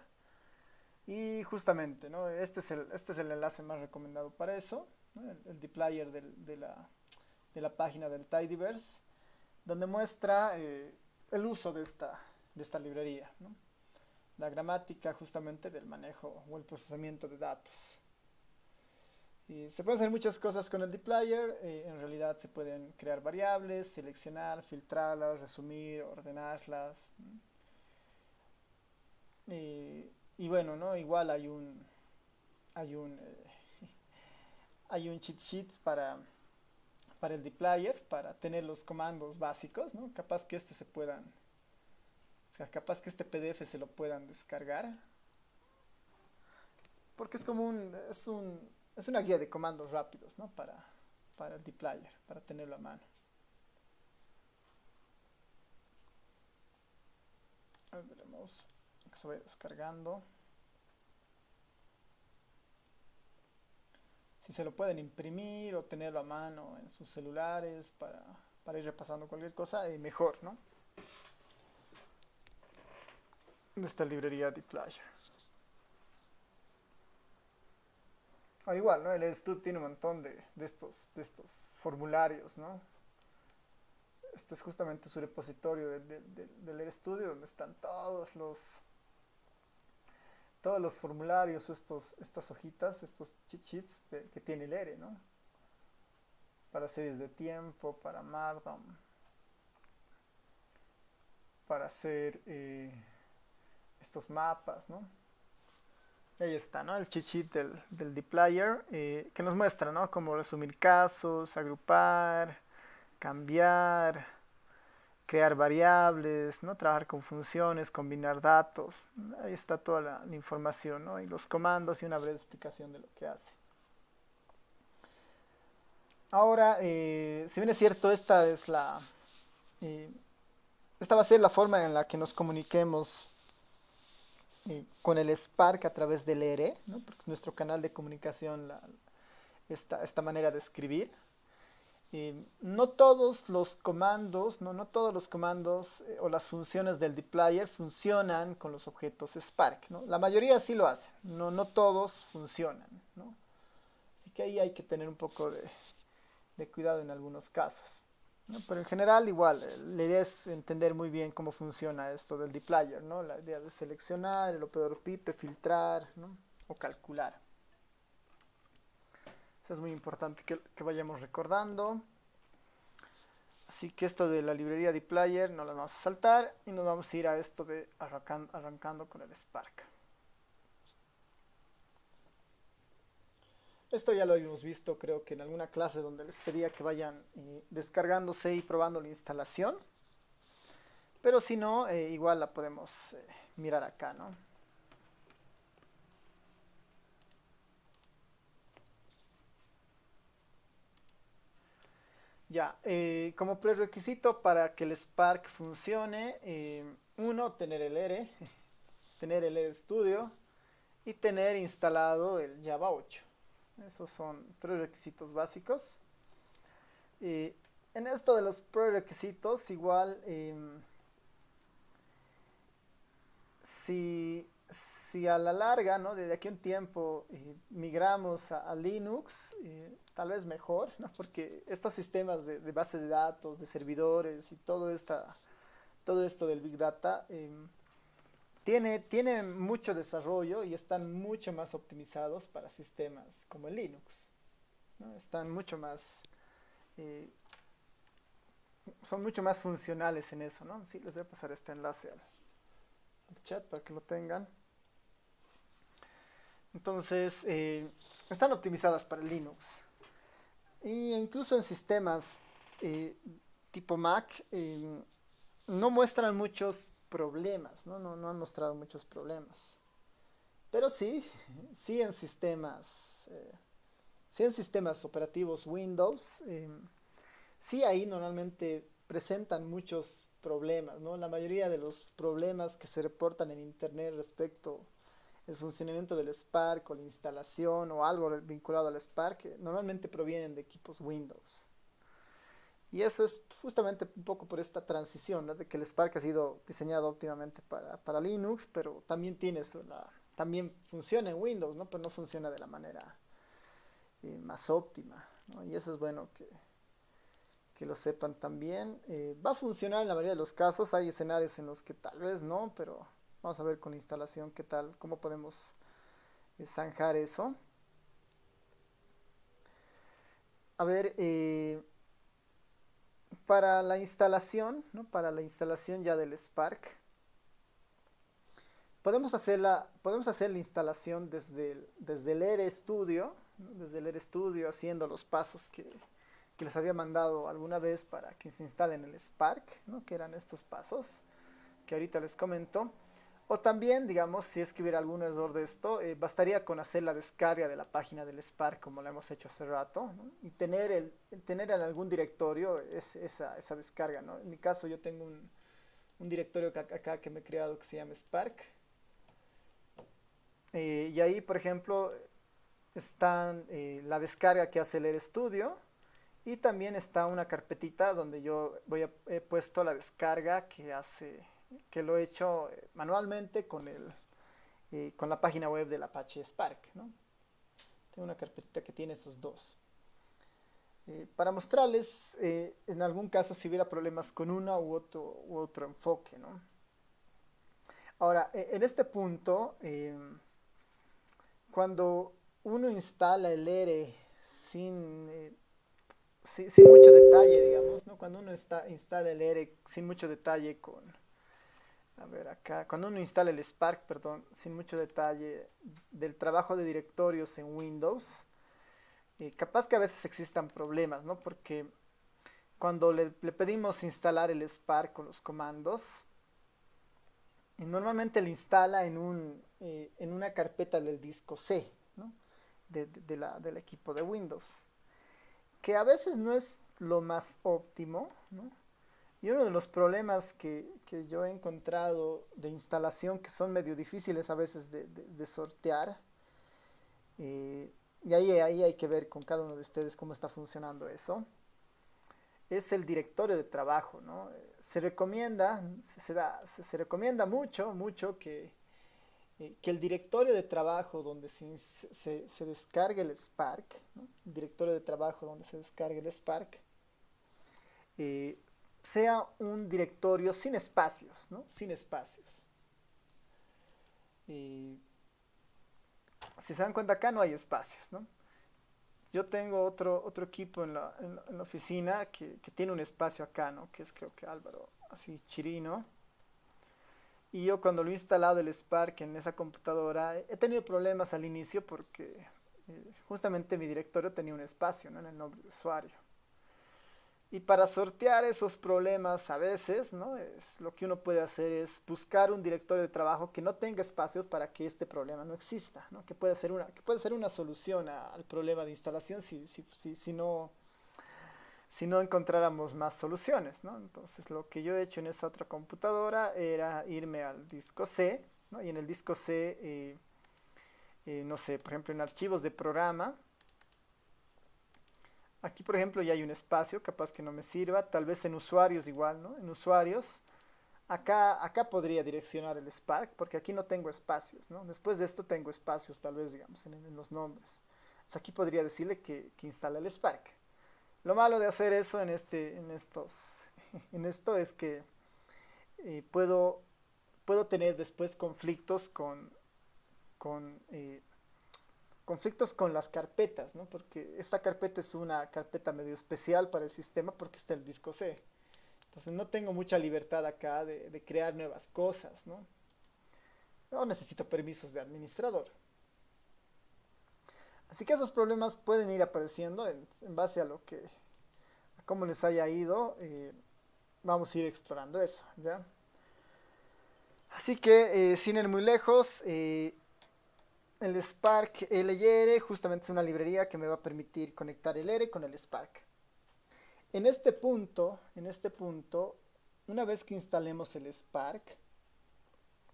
Y justamente, ¿no? Este es el enlace más recomendado para eso, ¿no? El dplyr de la página del Tidyverse, donde muestra el uso de esta librería, ¿no? La gramática justamente del manejo o el procesamiento de datos. Y se pueden hacer muchas cosas con el dplyr. En realidad se pueden crear variables, seleccionar, filtrarlas, resumir, ordenarlas. Y bueno, ¿no? Igual hay un, eh, hay un cheat sheet para el dplyr, para tener los comandos básicos, ¿no? Capaz que o sea, capaz que este PDF se lo puedan descargar. Porque es como es una guía de comandos rápidos, ¿no? Para el dplyr, para tenerlo a mano. A ver, veremos que se vaya descargando. Si se lo pueden imprimir o tenerlo a mano en sus celulares para ir repasando cualquier cosa, mejor, ¿no? De esta librería dplyr. Al igual, ¿no? El Stud tiene un montón de estos formularios, ¿no? Este es justamente su repositorio del RStudio donde están todos los formularios, estas hojitas, estos cheat sheets que tiene el ERE, ¿no? Para series de tiempo, para Markdown, para hacer estos mapas, ¿no? Ahí está, ¿no? El cheat sheet del dplyr que nos muestra, ¿no? Cómo resumir casos, agrupar, cambiar, crear variables, ¿no? Trabajar con funciones, combinar datos. Ahí está toda la información, ¿no? Y los comandos y una breve explicación de lo que hace. Ahora, si bien es cierto, eh, esta va a ser la forma en la que nos comuniquemos con el Spark a través del ERE, ¿no? Porque es nuestro canal de comunicación, esta manera de escribir. No todos los comandos, no todos los comandos o las funciones del dplyr funcionan con los objetos Spark, ¿no? La mayoría sí lo hacen, no todos funcionan, ¿no? Así que ahí hay que tener un poco de cuidado en algunos casos, ¿no? Pero en general igual, la idea es entender muy bien cómo funciona esto del dplyr, ¿no? La idea de seleccionar, el operador pipe, filtrar, ¿no? O calcular. Eso es muy importante que vayamos recordando. Así que esto de la librería dplyr no lo vamos a saltar y nos vamos a ir a esto de arrancando con el Spark. Esto ya lo habíamos visto, creo que en alguna clase donde les pedía que vayan descargándose y probando la instalación. Pero si no, igual la podemos mirar acá, ¿no? Ya, como prerequisito para que el Spark funcione, uno, tener el ERE, tener el ERE Studio y tener instalado el Java 8. Esos son tres requisitos básicos. En esto de los prerequisitos, igual, si a la larga, ¿no? Desde aquí a un tiempo migramos a Linux, tal vez mejor, ¿no? Porque estos sistemas de bases de datos, de servidores y todo esto del Big Data tiene mucho desarrollo y están mucho más optimizados para sistemas como el Linux, ¿no? Están mucho más, eh, son mucho más funcionales en eso, ¿no? Sí, les voy a pasar este enlace al chat para que lo tengan. Entonces, están optimizadas para Linux. Y incluso en sistemas tipo Mac, no muestran muchos problemas, no han mostrado muchos problemas. Pero sí en sistemas operativos Windows, sí ahí normalmente presentan muchos problemas, ¿no? La mayoría de los problemas que se reportan en internet respecto el funcionamiento del Spark o la instalación o algo vinculado al Spark normalmente provienen de equipos Windows. Y eso es justamente un poco por esta transición, ¿no? De que el Spark ha sido diseñado óptimamente para Linux, pero también también funciona en Windows, ¿no? Pero no funciona de la manera más óptima, ¿no? Y eso es bueno que lo sepan también. Va a funcionar en la mayoría de los casos, hay escenarios en los que tal vez no, pero vamos a ver con la instalación qué tal, cómo podemos zanjar eso. A ver, para la instalación, ¿no? Para la instalación ya del Spark, podemos hacer la instalación desde el ERE Studio, ¿no? Desde el ERE Studio haciendo los pasos que les había mandado alguna vez para que se instalen el Spark, ¿no? Que eran estos pasos que ahorita les comento. O también, digamos, si es que hubiera algún error de esto, bastaría con hacer la descarga de la página del Spark como lo hemos hecho hace rato, ¿no? Y tener en algún directorio esa descarga, ¿no? En mi caso yo tengo un directorio acá que me he creado que se llama Spark. Y ahí, por ejemplo, están la descarga que hace el RStudio y también está una carpetita donde yo he puesto la descarga que lo he hecho manualmente con la página web del Apache Spark, ¿no? Tengo una carpetita que tiene esos dos. Para mostrarles en algún caso si hubiera problemas con una u otro enfoque, ¿no? Ahora, en este punto, cuando uno instala el ERE sin mucho detalle, digamos, ¿no? Cuando uno instala el ERE sin mucho detalle a ver acá, cuando uno instala el Spark, perdón, sin mucho detalle del trabajo de directorios en Windows, capaz que a veces existan problemas, ¿no? Porque cuando le pedimos instalar el Spark con los comandos, y normalmente lo instala en una carpeta del disco C, ¿no? Del equipo de Windows, que a veces no es lo más óptimo, ¿no? Y uno de los problemas que yo he encontrado de instalación que son medio difíciles a veces de sortear, y ahí hay que ver con cada uno de ustedes cómo está funcionando eso, es el directorio de trabajo, ¿no? Se recomienda, se recomienda mucho, mucho que el directorio de trabajo donde se descargue el Spark, ¿no? El directorio de trabajo donde se descargue el Spark, eh, sea un directorio sin espacios, ¿no? Sin espacios. Eh, si se dan cuenta acá no hay espacios, ¿no? Yo tengo otro equipo en la oficina que tiene un espacio acá, ¿no? Que es creo que Álvaro, así Chirino. Y yo cuando lo he instalado el Spark en esa computadora, he tenido problemas al inicio porque justamente mi directorio tenía un espacio, ¿no? En el nombre de usuario. Y para sortear esos problemas a veces, ¿no? Lo que uno puede hacer es buscar un directorio de trabajo que no tenga espacios para que este problema no exista, ¿no? Que puede ser una solución al problema de instalación si no encontráramos más soluciones, ¿no? Entonces lo que yo he hecho en esa otra computadora era irme al disco C, ¿no? Y en el disco C, no sé, por ejemplo en archivos de programa, aquí por ejemplo ya hay un espacio, capaz que no me sirva, tal vez en usuarios igual, ¿no? En usuarios, acá podría direccionar el Spark, porque aquí no tengo espacios, ¿no? Después de esto tengo espacios tal vez, digamos, en los nombres. Entonces aquí podría decirle que instale el Spark. Lo malo de hacer eso en esto es que puedo tener después con, eh, conflictos con las carpetas, ¿no? Porque esta carpeta es una carpeta medio especial para el sistema porque está el disco C. Entonces no tengo mucha libertad acá de crear nuevas cosas, ¿no? No necesito permisos de administrador. Así que esos problemas pueden ir apareciendo en base a cómo les haya ido. Vamos a ir explorando eso, ¿ya? Así que sin ir muy lejos, el Spark LR justamente es una librería que me va a permitir conectar el R con el Spark. En este punto, una vez que instalemos el Spark,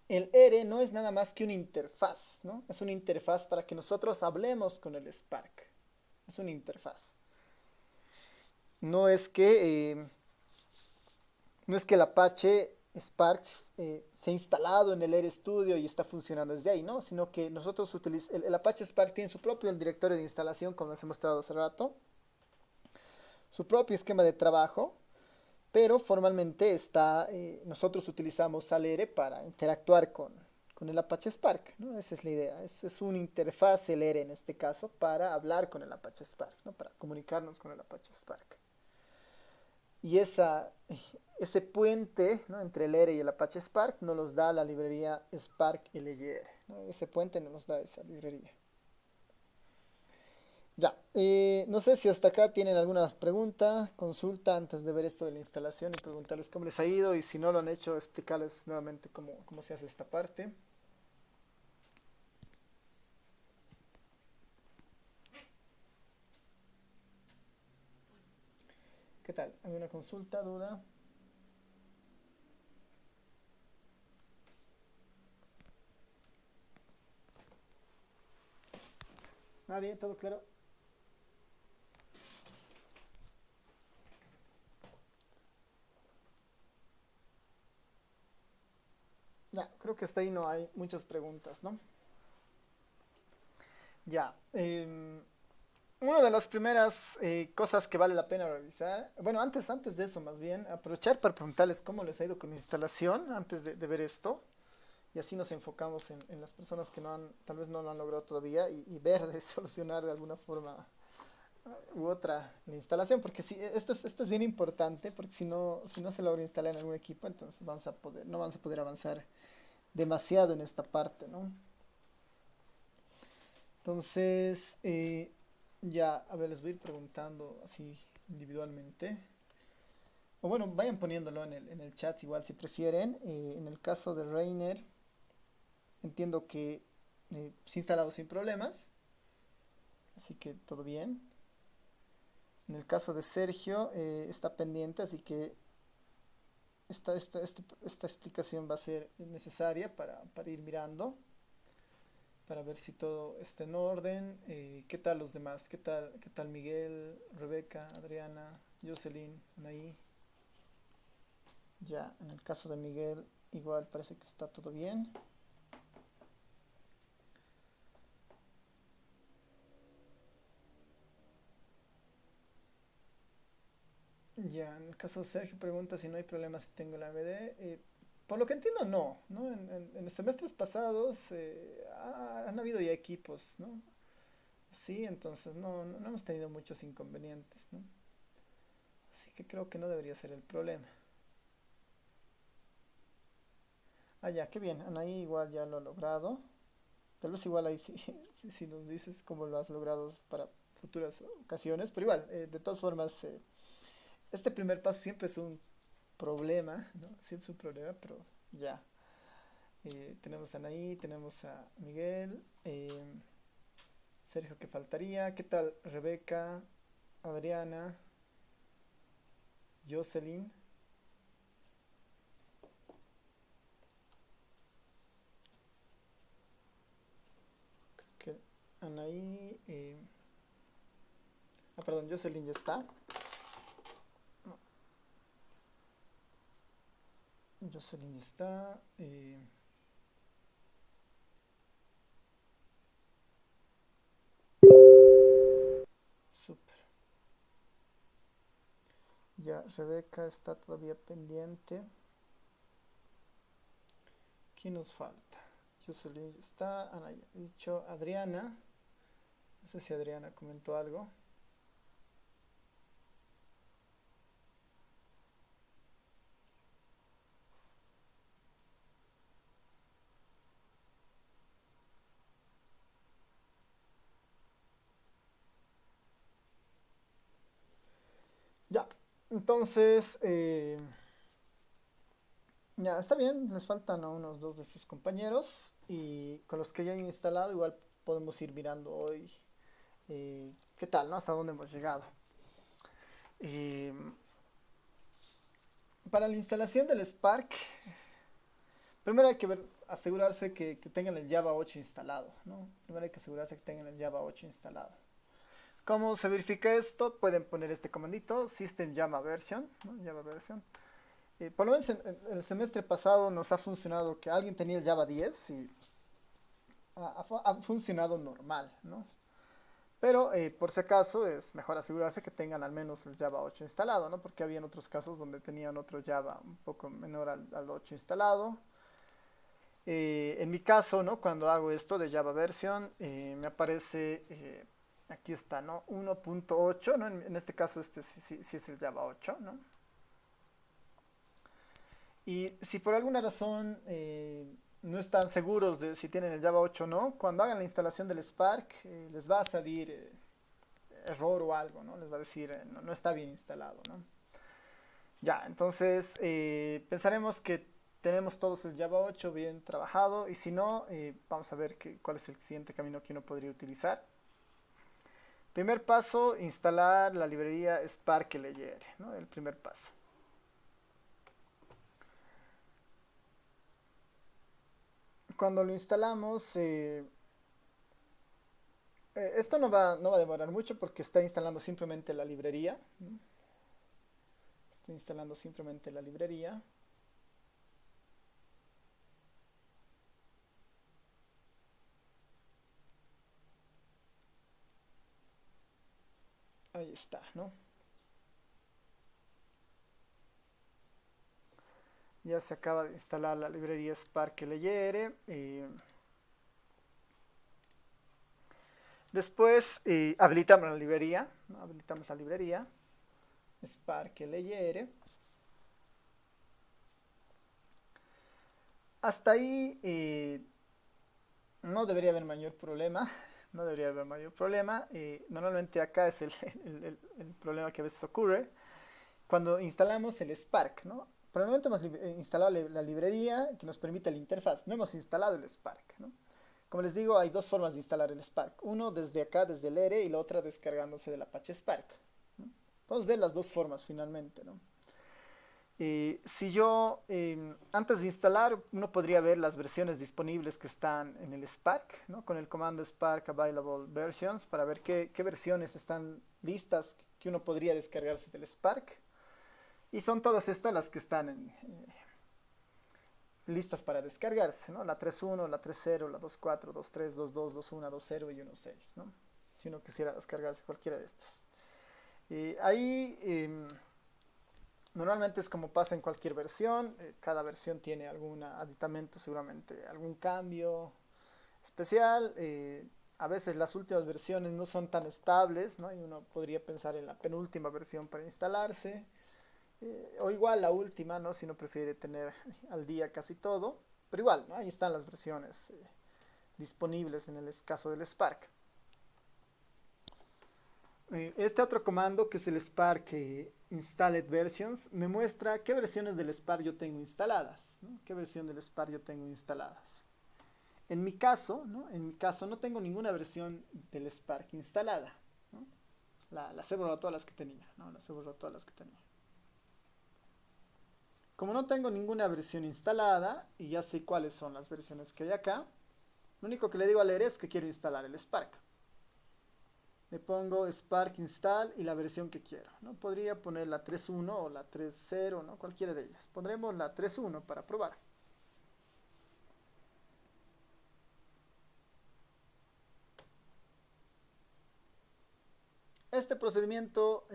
el R no es nada más que una interfaz, ¿no? Es una interfaz para que nosotros hablemos con el Spark. Es una interfaz. No es que, eh, no es que el Apache Spark se ha instalado en el RStudio y está funcionando desde ahí, ¿no? Sino que nosotros utilizamos, el Apache Spark tiene su propio directorio de instalación, como les he mostrado hace rato, su propio esquema de trabajo, pero formalmente nosotros utilizamos Alere para interactuar con el Apache Spark, ¿no? Esa es la idea, es una interfaz Alere en este caso para hablar con el Apache Spark, ¿no? Para comunicarnos con el Apache Spark. Y ese puente, ¿no? Entre el ERE y el Apache Spark nos los da la librería Spark LR, ¿no? Ese puente nos da esa librería. Ya, no sé si hasta acá tienen alguna pregunta, consulta antes de ver esto de la instalación y preguntarles cómo les ha ido y si no lo han hecho, explicarles nuevamente cómo se hace esta parte. ¿Qué tal? ¿Alguna consulta, duda? ¿Nadie? ¿Todo claro? Ya, creo que hasta ahí no hay muchas preguntas, ¿no? Ya. Una de las primeras cosas que vale la pena revisar, bueno, antes de eso más bien, aprovechar para preguntarles cómo les ha ido con la instalación antes de ver esto. y así nos enfocamos en las personas que tal vez no lo han logrado todavía y ver de solucionar de alguna forma u otra la instalación, porque si, esto es bien importante, porque si no se logra instalar en algún equipo, entonces no vamos a poder avanzar demasiado en esta parte, ¿no? Entonces, ya, a ver, les voy a ir preguntando así individualmente. O bueno, vayan poniéndolo en el chat igual si prefieren. En el caso de Reiner, entiendo que se ha instalado sin problemas, así que todo bien. En el caso de Sergio, está pendiente, así que esta explicación va a ser necesaria para ir mirando, para ver si todo está en orden. ¿Qué tal los demás? Qué tal Miguel, Rebeca, Adriana, Jocelyn, Anaí? Ya, en el caso de Miguel, igual parece que está todo bien. Ya, en el caso de Sergio pregunta si no hay problema si tengo la MD. Por lo que entiendo, no, ¿no? En los semestres pasados han habido ya equipos, ¿no? Sí, entonces no hemos tenido muchos inconvenientes, ¿no? Así que creo que no debería ser el problema. Ah, ya, qué bien. Anaí igual ya lo ha logrado. Tal vez igual ahí sí, sí nos dices cómo lo has logrado para futuras ocasiones, pero igual, de todas formas, este primer paso siempre es un problema, ¿no? Siempre es un problema, pero ya. Tenemos a Anaí, tenemos a Miguel, Sergio, que faltaría. ¿Qué tal Rebeca, Adriana, Jocelyn? Que Anaí, perdón, Jocelyn ya está. No, Jocelyn ya está. Súper. Ya, Rebeca está todavía pendiente. ¿Quién nos falta? Jocelyn ya está. Ana ya ha dicho. Adriana. No sé si Adriana comentó algo. Ya. Entonces, ya está bien. Les faltan a unos dos de sus compañeros. Y con los que ya han instalado, igual podemos ir mirando hoy qué tal, ¿no? Hasta dónde hemos llegado. Eh, para la instalación del Spark, primero hay que asegurarse que tengan el Java 8 instalado, ¿no? Primero hay que asegurarse que tengan el Java 8 instalado. ¿Cómo se verifica esto? Pueden poner este comandito, system Java version, ¿no? Java version. Por lo menos en el semestre pasado nos ha funcionado que alguien tenía el Java 10 y ha funcionado normal, ¿no? Pero por si acaso es mejor asegurarse que tengan al menos el Java 8 instalado, ¿no? Porque habían otros casos donde tenían otro Java un poco menor al 8 instalado. En mi caso, ¿no? Cuando hago esto de Java version, me aparece, aquí está, ¿no? 1.8, ¿no? En este caso este sí es el Java 8, ¿no? Y si por alguna razón no están seguros de si tienen el Java 8 o no, cuando hagan la instalación del Spark, les va a salir error o algo, ¿no? Les va a decir, no está bien instalado, ¿no? Ya, entonces pensaremos que tenemos todos el Java 8 bien trabajado y si no, vamos a ver cuál es el siguiente camino que uno podría utilizar. Primer paso, instalar la librería Spark-LR, ¿no? El primer paso. Cuando lo instalamos, esto no va a demorar mucho porque está instalando simplemente la librería, ¿no? Está instalando simplemente la librería. Ahí está, ¿no? Ya se acaba de instalar la librería Spark LR. Después habilitamos la librería, ¿no? Habilitamos la librería Spark LR. Hasta ahí no debería haber mayor problema. No debería haber mayor problema. Normalmente acá es el problema que a veces ocurre cuando instalamos el Spark, ¿no? Por el momento hemos instalado la librería que nos permite la interfaz. No hemos instalado el Spark, ¿no? Como les digo, hay dos formas de instalar el Spark. Uno desde acá, desde el ERE, y la otra descargándose del Apache Spark, ¿no? Podemos ver las dos formas finalmente, ¿no? Si yo, antes de instalar, uno podría ver las versiones disponibles que están en el Spark, ¿no? Con el comando Spark Available Versions para ver qué versiones están listas que uno podría descargarse del Spark. Y son todas estas las que están listas para descargarse, ¿no? La 3.1, la 3.0, la 2.4, 2.3, 2.2, 2.1, 2.0 y 1.6, ¿no? Si uno quisiera descargarse cualquiera de estas. Ahí normalmente es como pasa en cualquier versión, cada versión tiene algún aditamento, seguramente algún cambio especial. A veces las últimas versiones no son tan estables, ¿no? Y uno podría pensar en la penúltima versión para instalarse. O igual la última, ¿no? Si uno prefiere tener al día casi todo. Pero igual, ¿no? Ahí están las versiones disponibles en el caso del Spark. Este otro comando, que es el Spark Installed Versions, me muestra qué versiones del Spark yo tengo instaladas, ¿no? Qué versión del Spark yo tengo instaladas. En mi caso, ¿no? En mi caso no tengo ninguna versión del Spark instalada, ¿no? Las he borrado todas las que tenía, ¿no? Las he borrado todas las que tenía. Como no tengo ninguna versión instalada y ya sé cuáles son las versiones que hay acá, lo único que le digo a leer es que quiero instalar el Spark. Le pongo Spark Install y la versión que quiero, ¿no? Podría poner la 3.1 o la 3.0, ¿no? Cualquiera de ellas. Pondremos la 3.1 para probar. Este procedimiento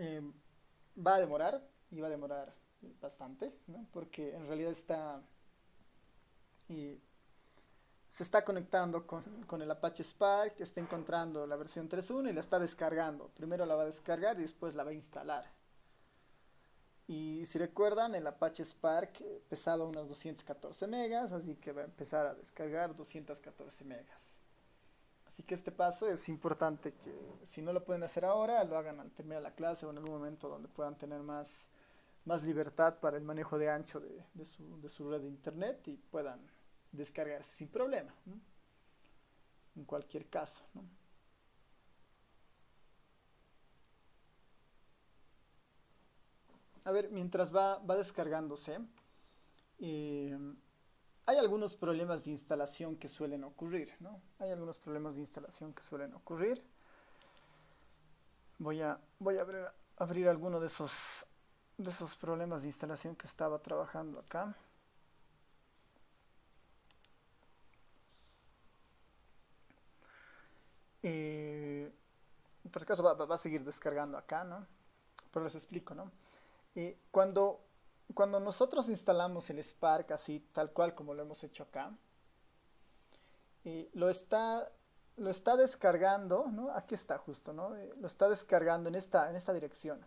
va a demorar y va a demorar bastante, ¿no? Porque en realidad se está conectando con el Apache Spark, está encontrando la versión 3.1 y la está descargando. Primero la va a descargar y después la va a instalar. Y si recuerdan, el Apache Spark pesaba unos 214 megas, así que va a empezar a descargar 214 megas. Así que este paso es importante que si no lo pueden hacer ahora, lo hagan al terminar la clase o en algún momento donde puedan tener más libertad para el manejo de ancho de su red de internet y puedan descargarse sin problema, ¿no? En cualquier caso, ¿no? A ver, mientras va descargándose, eh, hay algunos problemas de instalación que suelen ocurrir, ¿no? Hay algunos problemas de instalación que suelen ocurrir. Voy a abrir alguno de esos problemas de instalación que estaba trabajando acá. Por si acaso va a seguir descargando acá, ¿no? Pero les explico, ¿no? Cuando nosotros instalamos el Spark así, tal cual como lo hemos hecho acá, lo está descargando, ¿no? Aquí está justo, ¿no? Lo está descargando en esta dirección.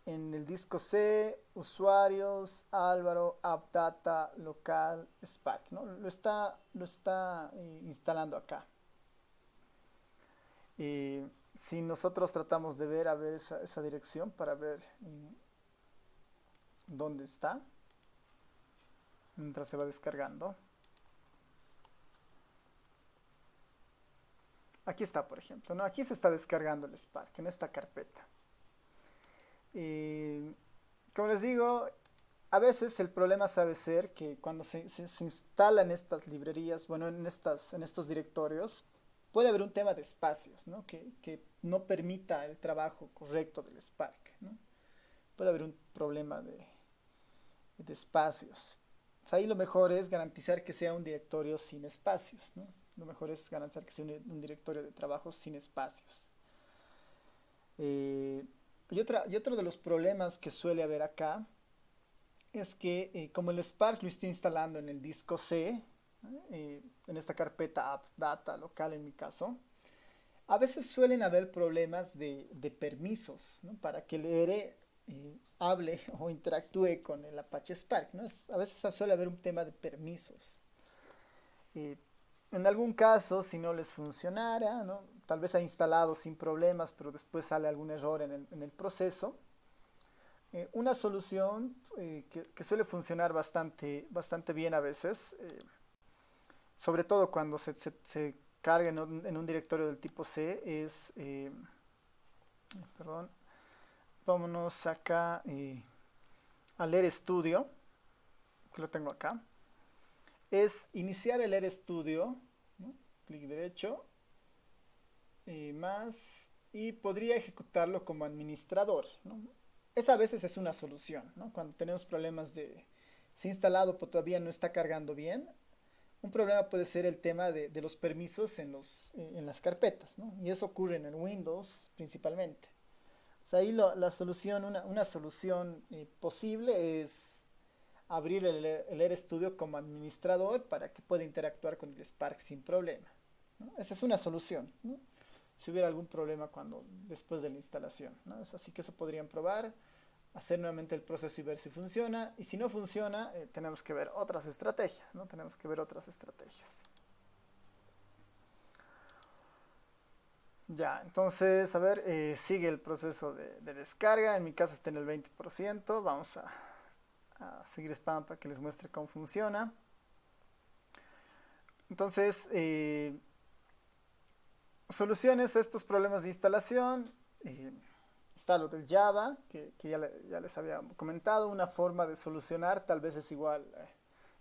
En el disco C, usuarios, Álvaro, AppData, local, Spark, ¿no? Lo está instalando acá. Si nosotros tratamos de ver, esa dirección para ver dónde está, mientras se va descargando. Aquí está, por ejemplo, ¿no? Aquí se está descargando el Spark, en esta carpeta. Como les digo, a veces el problema sabe ser que cuando se instalan estas librerías, bueno, en estos directorios, puede haber un tema de espacios, ¿no? Que no permita el trabajo correcto del Spark, ¿no? Puede haber un problema de espacios. O sea, ahí lo mejor es garantizar que sea un directorio sin espacios, ¿no? Lo mejor es garantizar que sea un directorio de trabajo sin espacios. Y otro de los problemas que suele haber acá es que como el Spark lo estoy instalando en el disco C, en esta carpeta app data local en mi caso, a veces suelen haber problemas de permisos, ¿no? Para que el ERE hable o interactúe con el Apache Spark, ¿no? A veces suele haber un tema de permisos. Eh, en algún caso, si no les funcionara, ¿no? Tal vez ha instalado sin problemas, pero después sale algún error en el proceso. Una solución que suele funcionar bastante bien a veces, sobre todo cuando se carga en un directorio del tipo C, es, perdón, vámonos acá al RStudio, que lo tengo acá, es iniciar el RStudio, ¿no? Clic derecho, más, y podría ejecutarlo como administrador, ¿no? Esa a veces es una solución, ¿no? Cuando tenemos problemas de si instalado pero todavía no está cargando bien, un problema puede ser el tema de los permisos en las carpetas, ¿no? Y eso ocurre en el Windows principalmente. O sea, ahí la solución, una solución posible es abrir el RStudio como administrador para que pueda interactuar con el Spark sin problema, ¿no? Esa es una solución, ¿no? Si hubiera algún problema después de la instalación, ¿no? Así que eso podrían probar, hacer nuevamente el proceso y ver si funciona. Y si no funciona, tenemos que ver otras estrategias, ¿no? Tenemos que ver otras estrategias. Ya, entonces, a ver, sigue el proceso de descarga. En mi caso está en el 20%. Vamos a seguir spam para que les muestre cómo funciona. Entonces, soluciones a estos problemas de instalación. Está lo del Java, que ya les había comentado. Una forma de solucionar tal vez es igual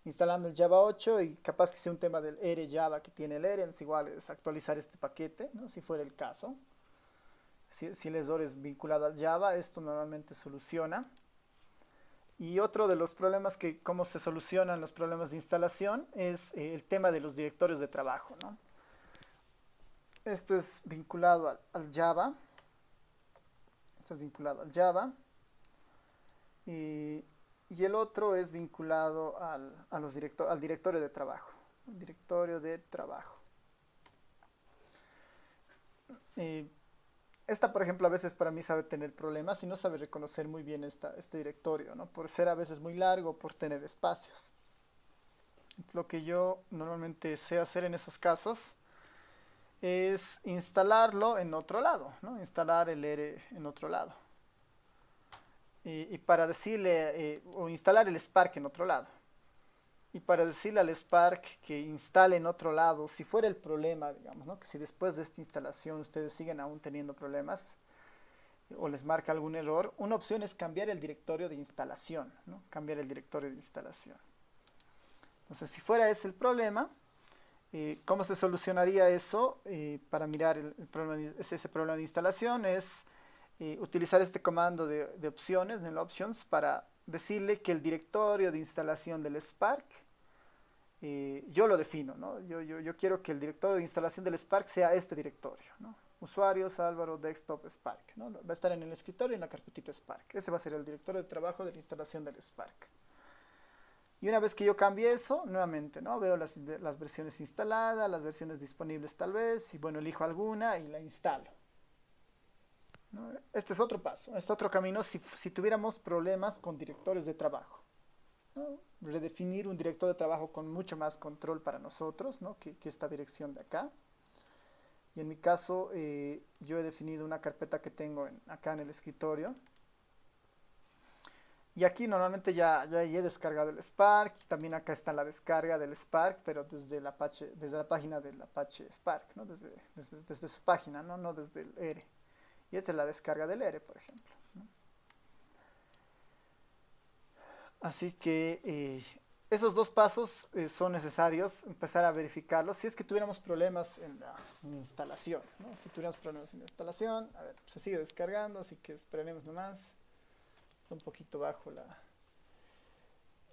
instalando el Java 8 y capaz que sea un tema del ERE Java que tiene el ERE, es igual es actualizar este paquete, ¿no? Si fuera el caso. Si el error es vinculado al Java, esto normalmente soluciona. Y otro de los problemas cómo se solucionan los problemas de instalación es el tema de los directorios de trabajo, ¿no? Esto es vinculado al Java. Esto es vinculado al Java. Y el otro es vinculado al directorio de trabajo. El directorio de trabajo. Esta, por ejemplo, a veces para mí sabe tener problemas y no sabe reconocer muy bien este directorio, ¿no? Por ser a veces muy largo, por tener espacios. Lo que yo normalmente sé hacer en esos casos es instalarlo en otro lado, ¿no? Instalar el ERE en otro lado. Y para decirle, o instalar el Spark en otro lado. Y para decirle al Spark que instale en otro lado, si fuera el problema, digamos, ¿no? Que si después de esta instalación ustedes siguen aún teniendo problemas o les marca algún error, una opción es cambiar el directorio de instalación, ¿no? Cambiar el directorio de instalación. Entonces, si fuera ese el problema, ¿cómo se solucionaría eso? Para mirar ese problema de instalación es utilizar este comando de opciones, en el options, para decirle que el directorio de instalación del Spark, yo lo defino, ¿no? Yo quiero que el directorio de instalación del Spark sea este directorio, ¿no? Usuarios, Álvaro, Desktop, Spark, ¿no? Va a estar en el escritorio y en la carpetita Spark. Ese va a ser el directorio de trabajo de la instalación del Spark. Y una vez que yo cambie eso, nuevamente, ¿no? Veo las versiones instaladas, las versiones disponibles tal vez, y bueno, elijo alguna y la instalo, ¿no? Este es otro paso, este otro camino si tuviéramos problemas con directorios de trabajo, ¿no? Redefinir un directorio de trabajo con mucho más control para nosotros, ¿no? que esta dirección de acá. Y en mi caso, yo he definido una carpeta que tengo acá en el escritorio. Y aquí normalmente ya he descargado el Spark. También acá está la descarga del Spark, pero desde la página del Apache Spark, ¿no? Desde su página, ¿no? No desde el ERE. Y esta es la descarga del ERE, por ejemplo, ¿no? Así que esos dos pasos son necesarios, empezar a verificarlos. Si es que tuviéramos problemas en la instalación, ¿no? Si tuviéramos problemas en la instalación, a ver, se sigue descargando, así que esperaremos nomás. Está un poquito bajo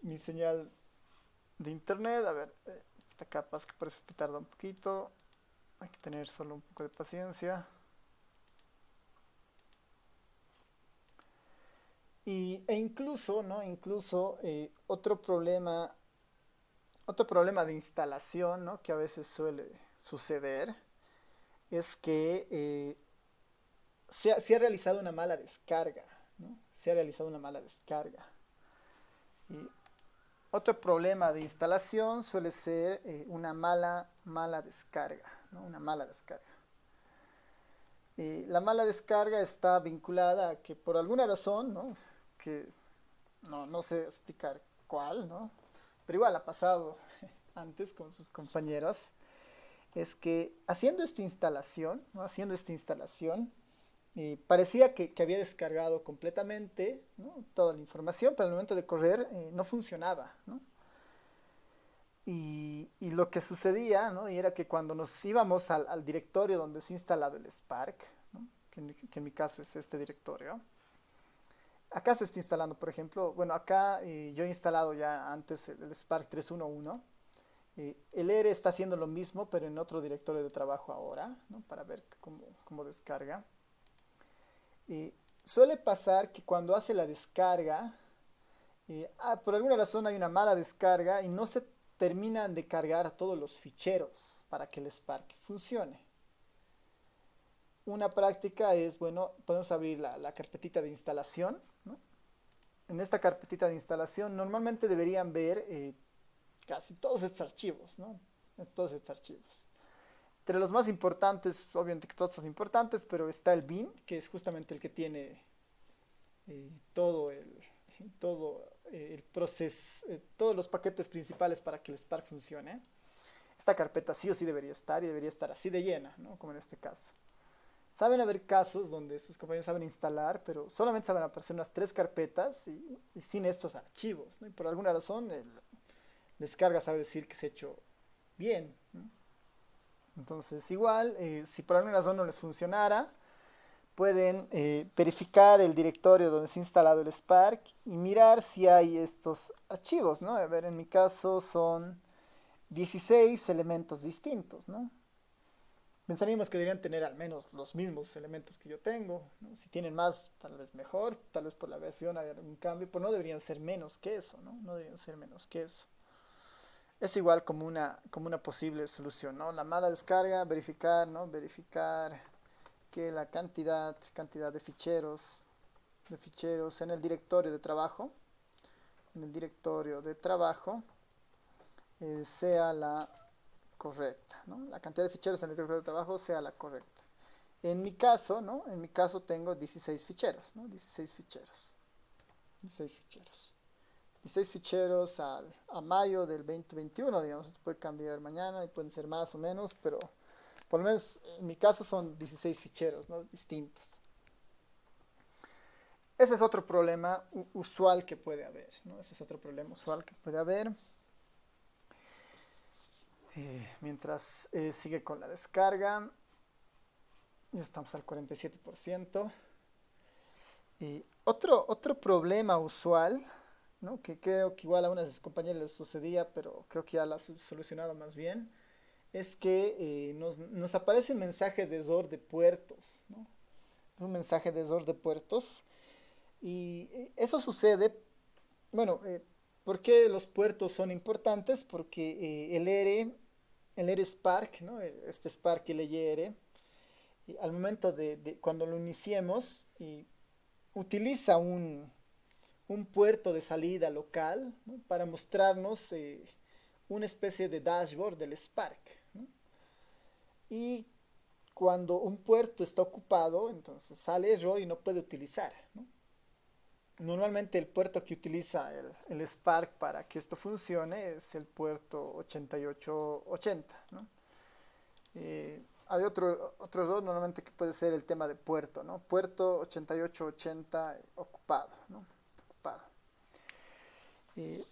mi señal de internet. A ver, está capaz que por eso te tarda un poquito. Hay que tener solo un poco de paciencia. E incluso, ¿no? Incluso otro problema de instalación, ¿no? Que a veces suele suceder es que se ha realizado una mala descarga, ¿no? Se ha realizado una mala descarga. Y otro problema de instalación suele ser una mala descarga, ¿no? Una mala descarga. La mala descarga está vinculada a que por alguna razón, ¿no? Que no sé explicar cuál, ¿no? Pero igual ha pasado antes con sus compañeros, es que haciendo esta instalación, ¿no? Haciendo esta instalación, parecía que había descargado completamente, ¿no? Toda la información, pero al momento de correr no funcionaba, ¿no? Y lo que sucedía, ¿no? Y era que cuando nos íbamos al directorio donde se ha instalado el Spark, ¿no? Que en mi caso es este directorio, acá se está instalando, por ejemplo, bueno, acá yo he instalado ya antes el Spark 311. El ERE está haciendo lo mismo, pero en otro directorio de trabajo ahora, ¿no? Para ver cómo descarga. Suele pasar que cuando hace la descarga, por alguna razón hay una mala descarga y no se terminan de cargar todos los ficheros para que el Spark funcione. Una práctica es, bueno, podemos abrir la carpetita de instalación, ¿no? En esta carpetita de instalación normalmente deberían ver casi todos estos archivos, ¿no? Todos estos archivos. Entre los más importantes, obviamente que todos son importantes, pero está el bin, que es justamente el que tiene todo el proceso, todos los paquetes principales para que el Spark funcione. Esta carpeta sí o sí debería estar y debería estar así de llena, ¿no? Como en este caso. Saben haber casos donde sus compañeros saben instalar, pero solamente saben aparecer unas 3 carpetas y sin estos archivos, ¿no? Y por alguna razón el descarga sabe decir que se ha hecho bien, ¿no? Entonces igual, si por alguna razón no les funcionara, pueden verificar el directorio donde se ha instalado el Spark y mirar si hay estos archivos, ¿no? A ver, en mi caso son 16 elementos distintos, ¿no? Pensaríamos que deberían tener al menos los mismos elementos que yo tengo, ¿no? Si tienen más, tal vez mejor, tal vez por la versión hay algún cambio, pero no deberían ser menos que eso, ¿no? No deberían ser menos que eso. Es igual como una posible solución, ¿no? La mala descarga, verificar, ¿no? Verificar que la cantidad de ficheros en el directorio de trabajo sea la correcta, ¿no? La cantidad de ficheros en el directorio de trabajo sea la correcta. En mi caso, ¿no? En mi caso tengo 16 ficheros, ¿no? 16 ficheros. 16 ficheros. 16 ficheros a mayo del 2021, digamos, puede cambiar mañana y pueden ser más o menos, pero por lo menos en mi caso son 16 ficheros, ¿no? Distintos. Ese es otro problema usual que puede haber, ¿no? Ese es otro problema usual que puede haber. Mientras sigue con la descarga, ya estamos al 47%. Y otro problema usual, ¿no? Que creo que igual a unas de sus compañeras les sucedía, pero creo que ya lo ha solucionado más bien, es que nos aparece un mensaje de error de puertos, ¿no? Un mensaje de error de puertos. Y eso sucede, bueno, ¿por qué los puertos son importantes? Porque el ERE Spark, ¿no? Este Spark LYR, al momento de cuando lo iniciemos, utiliza un puerto de salida local, ¿no? Para mostrarnos una especie de dashboard del Spark, ¿no? Y cuando un puerto está ocupado, entonces sale error y no puede utilizar, ¿no? Normalmente el puerto que utiliza el Spark para que esto funcione es el puerto 8880, ¿no? Hay otro error normalmente que puede ser el tema de puerto, ¿no? Puerto 8880 ocupado, ¿no? Ocupado. Eh,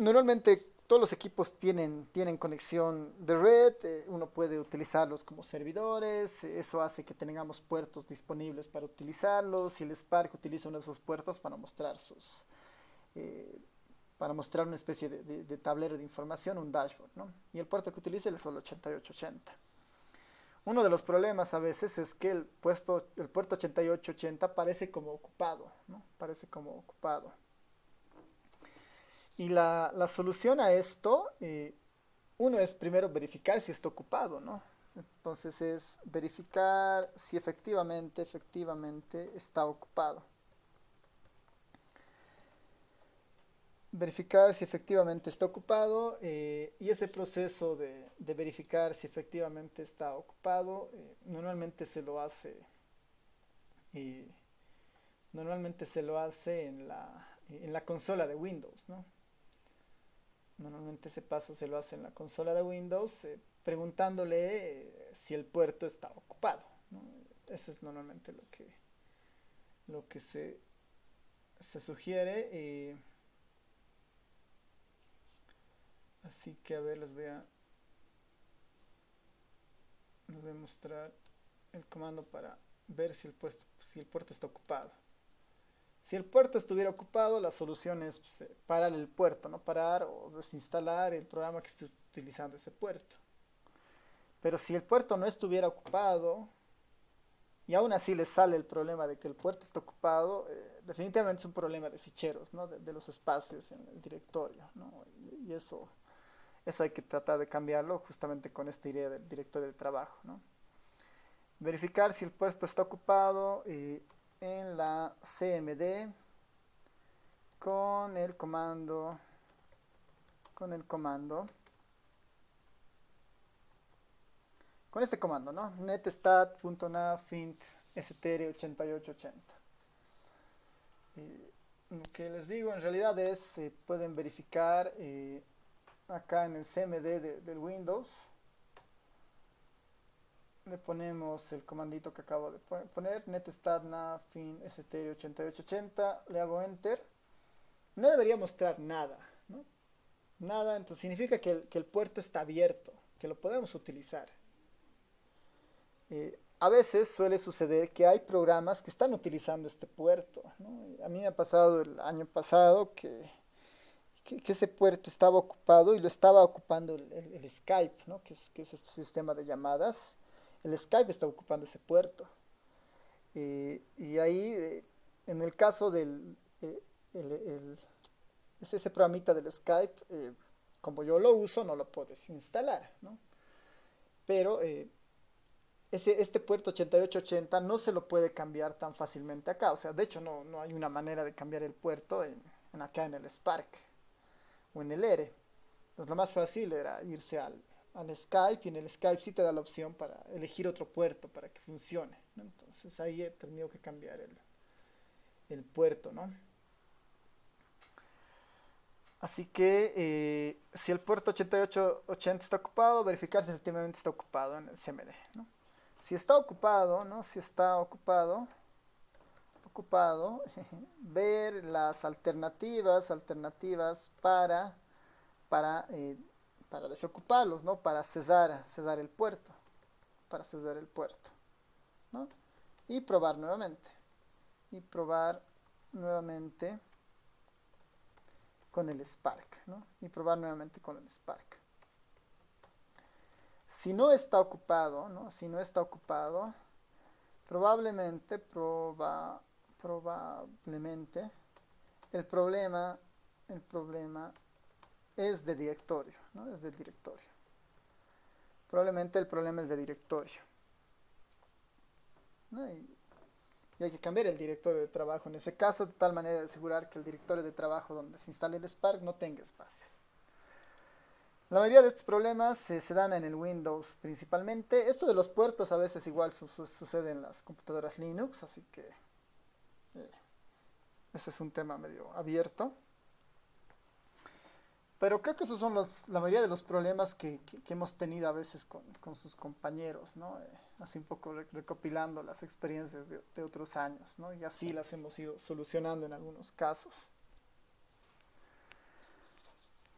Normalmente todos los equipos tienen conexión de red, uno puede utilizarlos como servidores, eso hace que tengamos puertos disponibles para utilizarlos y el Spark utiliza uno de esos puertos para mostrar eh, para mostrar una especie de tablero de información, un dashboard, ¿no? Y el puerto que utiliza es el 8880. Uno de los problemas a veces es que el puerto 8880 parece como ocupado, ¿no? Parece como ocupado. Y la solución a esto, uno es primero verificar si está ocupado, ¿no? Entonces es verificar si efectivamente está ocupado. Verificar si efectivamente está ocupado, y ese proceso de verificar si efectivamente está ocupado normalmente se lo hace y normalmente se lo hace en la consola de Windows, ¿no? Normalmente ese paso se lo hace en la consola de Windows, preguntándole si el puerto está ocupado, ¿no? Eso es normalmente lo que se sugiere. Así que a ver, les voy a mostrar el comando para ver si el puerto está ocupado. Si el puerto estuviera ocupado, la solución es pues, parar el puerto, ¿no? Parar o desinstalar el programa que esté utilizando ese puerto. Pero si el puerto no estuviera ocupado y aún así le sale el problema de que el puerto está ocupado, definitivamente es un problema de ficheros, ¿no? De los espacios en el directorio, ¿no? Y eso hay que tratar de cambiarlo justamente con esta idea del directorio de trabajo, ¿no? Verificar si el puesto está ocupado en la cmd con el comando con este comando, ¿no? netstat.nav.int str8880. Lo que les digo en realidad es pueden verificar acá en el cmd del Windows. Le ponemos el comandito que acabo de poner, netstat nav.int str8880, le hago enter. No debería mostrar nada, ¿no? Nada, entonces significa que el puerto está abierto, que lo podemos utilizar. A veces suele suceder que hay programas que están utilizando este puerto, ¿no? A mí me ha pasado el año pasado que ese puerto estaba ocupado y lo estaba ocupando el Skype, ¿no? Que es este sistema de llamadas. El Skype está ocupando ese puerto. Y ahí, en el caso del es ese programita del Skype, como yo lo uso, no lo puedes instalar, ¿no? Pero este puerto 8880 no se lo puede cambiar tan fácilmente acá. O sea, de hecho no hay una manera de cambiar el puerto acá en el Spark o en el ERE. Entonces lo más fácil era irse al Skype, y en el Skype sí te da la opción para elegir otro puerto para que funcione, ¿no? Entonces ahí he tenido que cambiar el puerto, ¿no? Así que si el puerto 8880 está ocupado, verificar si efectivamente está ocupado en el CMD, ¿no? Si está ocupado, ¿no? Si está ocupado, ver las alternativas para desocuparlos, ¿no? Para cesar el puerto, ¿no? Y probar nuevamente. Con el Spark, ¿no? Si no está ocupado, ¿no? Probablemente el problema es de directorio, ¿no? Es del directorio. Probablemente el problema es de directorio, ¿no? Y hay que cambiar el directorio de trabajo en ese caso, de tal manera de asegurar que el directorio de trabajo donde se instale el Spark no tenga espacios. La mayoría de estos problemas se dan en el Windows principalmente. Esto de los puertos a veces igual sucede en las computadoras Linux, así que ese es un tema medio abierto. Pero creo que esos son la mayoría de los problemas que hemos tenido a veces con sus compañeros, ¿no? Así un poco recopilando las experiencias de otros años, ¿no? Y así las hemos ido solucionando en algunos casos.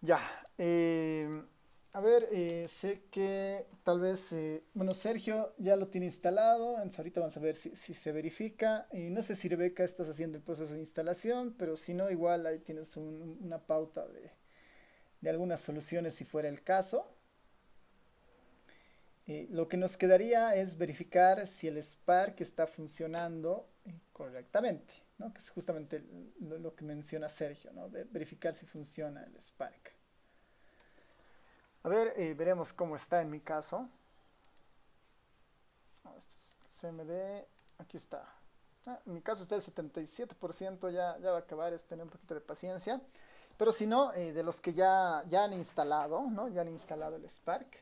Ya, a ver, sé que tal vez, bueno, Sergio ya lo tiene instalado, entonces ahorita vamos a ver si se verifica. Y no sé si Rebeca estás haciendo el proceso de instalación, pero si no, igual ahí tienes una pauta de algunas soluciones si fuera el caso. Lo que nos quedaría es verificar si el Spark está funcionando correctamente, ¿no? Que es justamente lo que menciona Sergio, ¿no? Verificar si funciona el Spark. A ver, veremos cómo está en mi caso. Esto es CMD, aquí está. En mi caso está el 77%, ya va a acabar, es tener un poquito de paciencia. Pero si no, de los que ya han instalado, ¿no? Ya han instalado el Spark.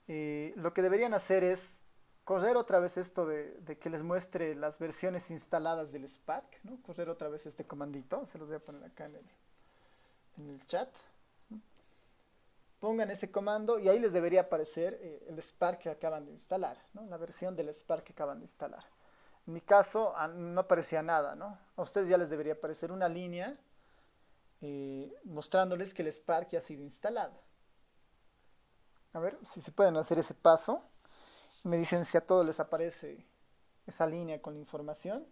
Lo que deberían hacer es correr otra vez esto de que les muestre las versiones instaladas del Spark, ¿no? Correr otra vez este comandito, se los voy a poner acá en el chat. Pongan ese comando y ahí les debería aparecer el Spark que acaban de instalar, ¿no? La versión del Spark que acaban de instalar. En mi caso no aparecía nada, ¿no? A ustedes ya les debería aparecer una línea mostrándoles que el Spark ya ha sido instalado. A ver si se pueden hacer ese paso. Me dicen si a todos les aparece esa línea con la información.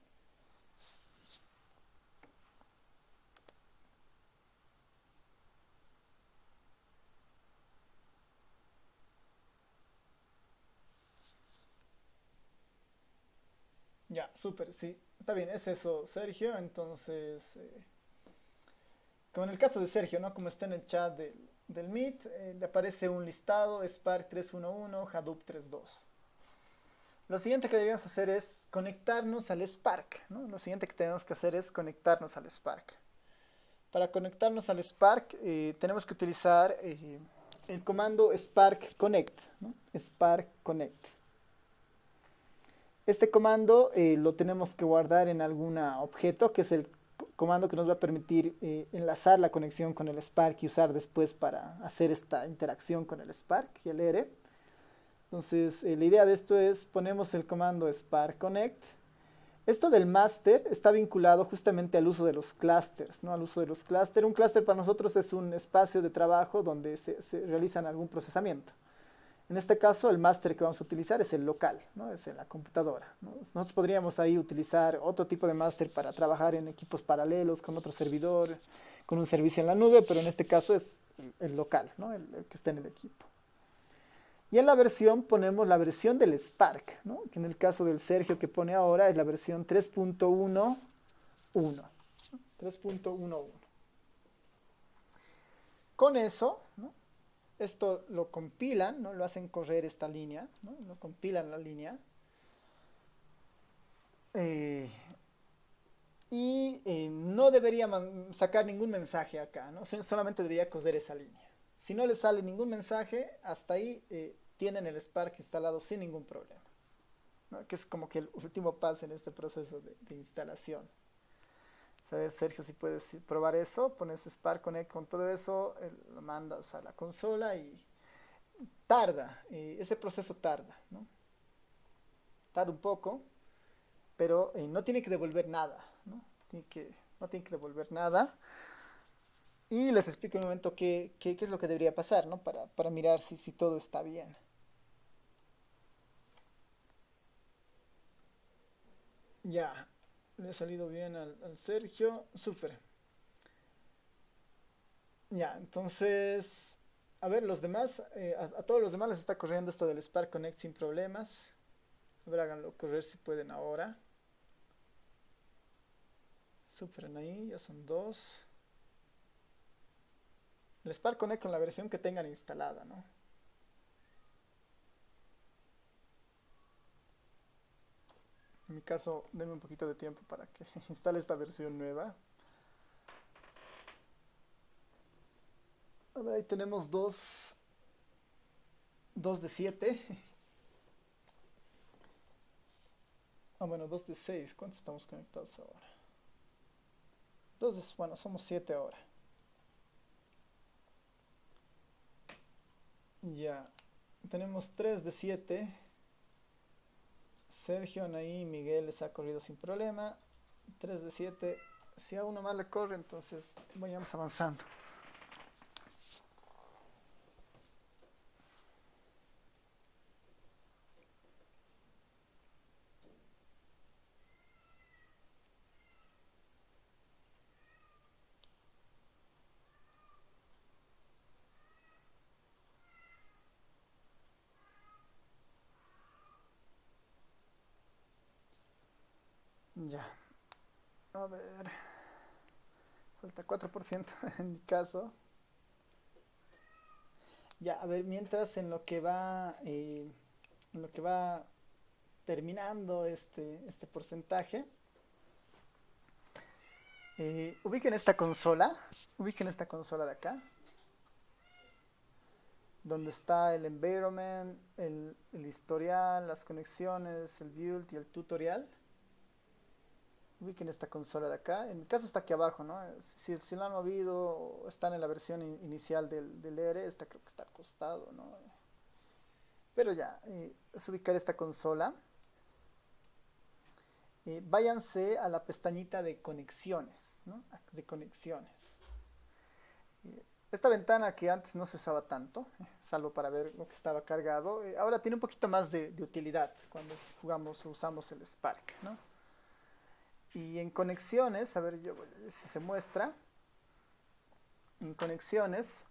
Ya, súper, sí. Está bien, es eso, Sergio. Entonces, como en el caso de Sergio, ¿no? Como está en el chat del Meet, le aparece un listado, Spark 311, Hadoop 32. Lo siguiente que debemos hacer es conectarnos al Spark, ¿no? Lo siguiente que tenemos que hacer es conectarnos al Spark. Para conectarnos al Spark tenemos que utilizar el comando Spark Connect, ¿no? Spark Connect. Este comando lo tenemos que guardar en algún objeto, que es el comando que nos va a permitir enlazar la conexión con el Spark y usar después para hacer esta interacción con el Spark y el ERE. Entonces, la idea de esto es, ponemos el comando Spark Connect. Esto del master está vinculado justamente al uso de los clusters, ¿no? Al uso de los clusters. Un cluster para nosotros es un espacio de trabajo donde se realizan algún procesamiento. En este caso, el master que vamos a utilizar es el local, ¿no? Es en la computadora, ¿no? Nosotros podríamos ahí utilizar otro tipo de master para trabajar en equipos paralelos con otro servidor, con un servicio en la nube, pero en este caso es el local, ¿no? El que está en el equipo. Y en la versión ponemos la versión del Spark, ¿no? Que en el caso del Sergio que pone ahora es la versión 3.11. 3.11. Con eso, ¿no? Esto lo compilan, ¿no? Lo hacen correr esta línea, ¿no? Lo compilan la línea. No debería sacar ningún mensaje acá, ¿no? Solamente debería correr esa línea. Si no le sale ningún mensaje, hasta ahí tienen el Spark instalado sin ningún problema, ¿no? Que es como que el último paso en este proceso de instalación. A ver, Sergio, si puedes probar eso, pones Spark Connect con todo eso, lo mandas a la consola y tarda, ese proceso tarda, ¿no? Tarda un poco, pero no tiene que devolver nada, ¿no? No tiene que devolver nada. Y les explico un momento qué es lo que debería pasar, ¿no? Para mirar si todo está bien. Ya, le ha salido bien al Sergio, súper. Ya, entonces, a ver, los demás, a todos los demás les está corriendo esto del Spark Connect sin problemas. A ver, háganlo correr si pueden ahora. Superen ahí, ya son dos. El Spark Connect con la versión que tengan instalada, ¿no? En mi caso, denme un poquito de tiempo para que instale esta versión nueva. A ver, ahí tenemos dos de 7. Ah, bueno, 2 de 6. ¿Cuántos estamos conectados ahora? Bueno, somos 7 ahora. Ya. Tenemos 3 de 7. Sergio, Anaí, Miguel les ha corrido sin problema. 3 de 7. Si a uno más le corre, entonces vayamos avanzando. Ya, a ver, falta 4% en mi caso. Ya, a ver, mientras en lo que va terminando este porcentaje, ubiquen esta consola de acá, donde está el environment, el historial, las conexiones, el build y el tutorial. Ubiquen esta consola de acá. En mi caso está aquí abajo, ¿no? Si lo han movido o están en la versión inicial del ERE, esta creo que está al costado, ¿no? Pero ya, es ubicar esta consola. Váyanse a la pestañita de conexiones, ¿no? De conexiones. Esta ventana que antes no se usaba tanto, salvo para ver lo que estaba cargado, ahora tiene un poquito más de utilidad cuando jugamos o usamos el Spark, ¿no? Y en conexiones, a ver si se muestra, en conexiones,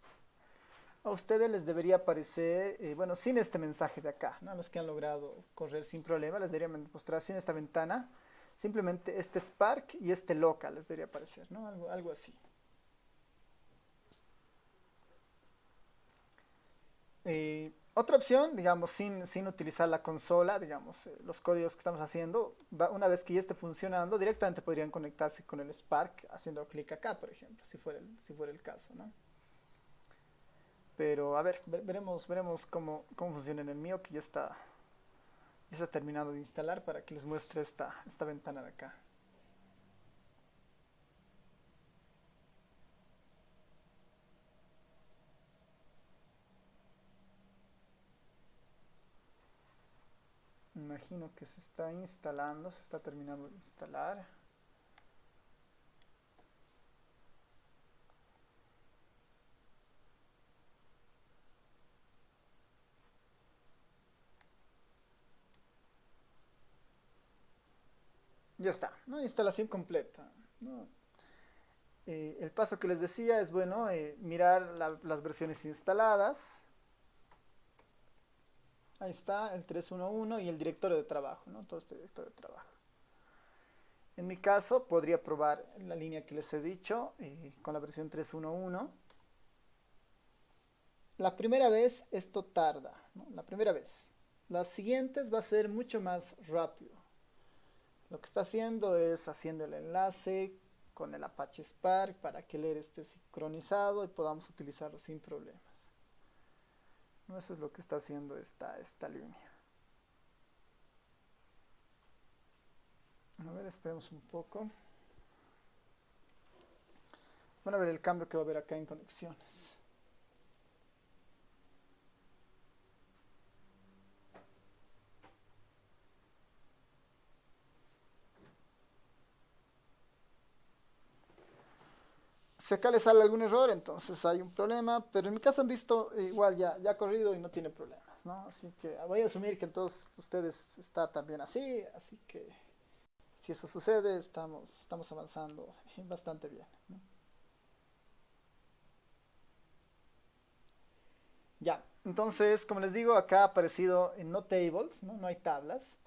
a ustedes les debería aparecer, bueno, sin este mensaje de acá, ¿no? Los que han logrado correr sin problema, les debería mostrar sin esta ventana, simplemente este Spark y este local les debería aparecer, ¿no? Algo así. Otra opción, digamos, sin utilizar la consola, digamos, los códigos que estamos haciendo, una vez que ya esté funcionando, directamente podrían conectarse con el Spark haciendo clic acá, por ejemplo, si fuera el caso, ¿no? Pero a ver, veremos cómo funciona en el mío, que ya está terminado de instalar para que les muestre esta ventana de acá. Imagino que se está instalando, se está terminando de instalar. Ya está, ¿no? Instalación completa, ¿no? El paso que les decía es, bueno, mirar las versiones instaladas. Ahí está el 311 y el directorio de trabajo, ¿no? Todo este directorio de trabajo. En mi caso, podría probar la línea que les he dicho con la versión 311. La primera vez esto tarda, ¿no? La primera vez. Las siguientes va a ser mucho más rápido. Lo que está haciendo es haciendo el enlace con el Apache Spark para que el ERE esté sincronizado y podamos utilizarlo sin problemas. ¿No? Eso es lo que está haciendo esta línea. A ver, esperemos un poco. Van a ver el cambio que va a haber acá en conexiones. Si acá les sale algún error, entonces hay un problema, pero en mi caso han visto igual ya ha corrido y no tiene problemas, ¿no? Así que voy a asumir que en todos ustedes está también así que si eso sucede, estamos avanzando bastante bien, ¿no? Ya, entonces, como les digo, acá ha aparecido en no tables, ¿no? No hay tablas.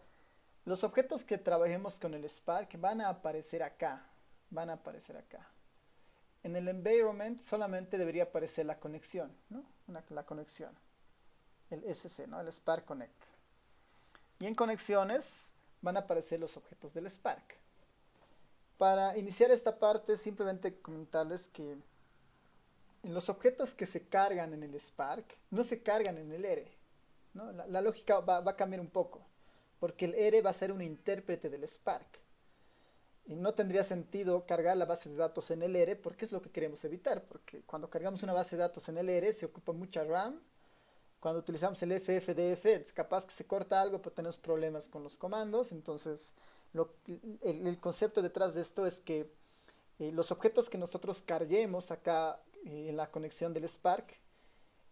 Los objetos que trabajemos con el Spark van a aparecer acá, van a aparecer acá. En el environment solamente debería aparecer la conexión, ¿no? La conexión, el SC, ¿no? El Spark Connect. Y en conexiones van a aparecer los objetos del Spark. Para iniciar esta parte, simplemente comentarles que los objetos que se cargan en el Spark no se cargan en el ERE, ¿no? La lógica va a cambiar un poco, porque el ERE va a ser un intérprete del Spark. Y no tendría sentido cargar la base de datos en el ERE porque es lo que queremos evitar, porque cuando cargamos una base de datos en el ERE se ocupa mucha RAM. Cuando utilizamos el FFDF es capaz que se corta algo, pero tenemos problemas con los comandos. Entonces el concepto detrás de esto es que los objetos que nosotros carguemos acá en la conexión del Spark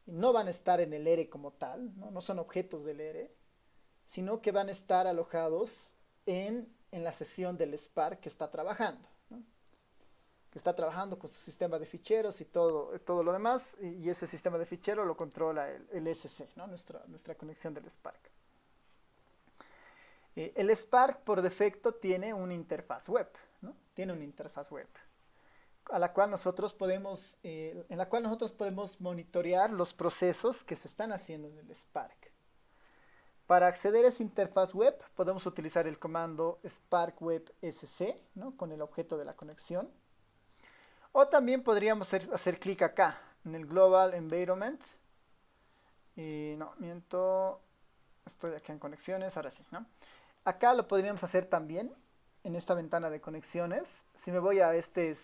no van a estar en el ERE como tal, no son objetos del ERE, sino que van a estar alojados en la sesión del Spark que está trabajando, ¿no? Que está trabajando con su sistema de ficheros y todo lo demás, y ese sistema de ficheros lo controla el SC, ¿no? Nuestra conexión del Spark. El Spark por defecto tiene una interfaz web, ¿no? Tiene una interfaz web a la cual nosotros podemos, en la cual nosotros podemos monitorear los procesos que se están haciendo en el Spark. Para acceder a esa interfaz web podemos utilizar el comando Spark Web SC, ¿no? Con el objeto de la conexión. O también podríamos hacer clic acá, en el Global Environment. No, miento, estoy aquí en conexiones, ahora sí, ¿no? Acá lo podríamos hacer también, en esta ventana de conexiones. Si me voy a este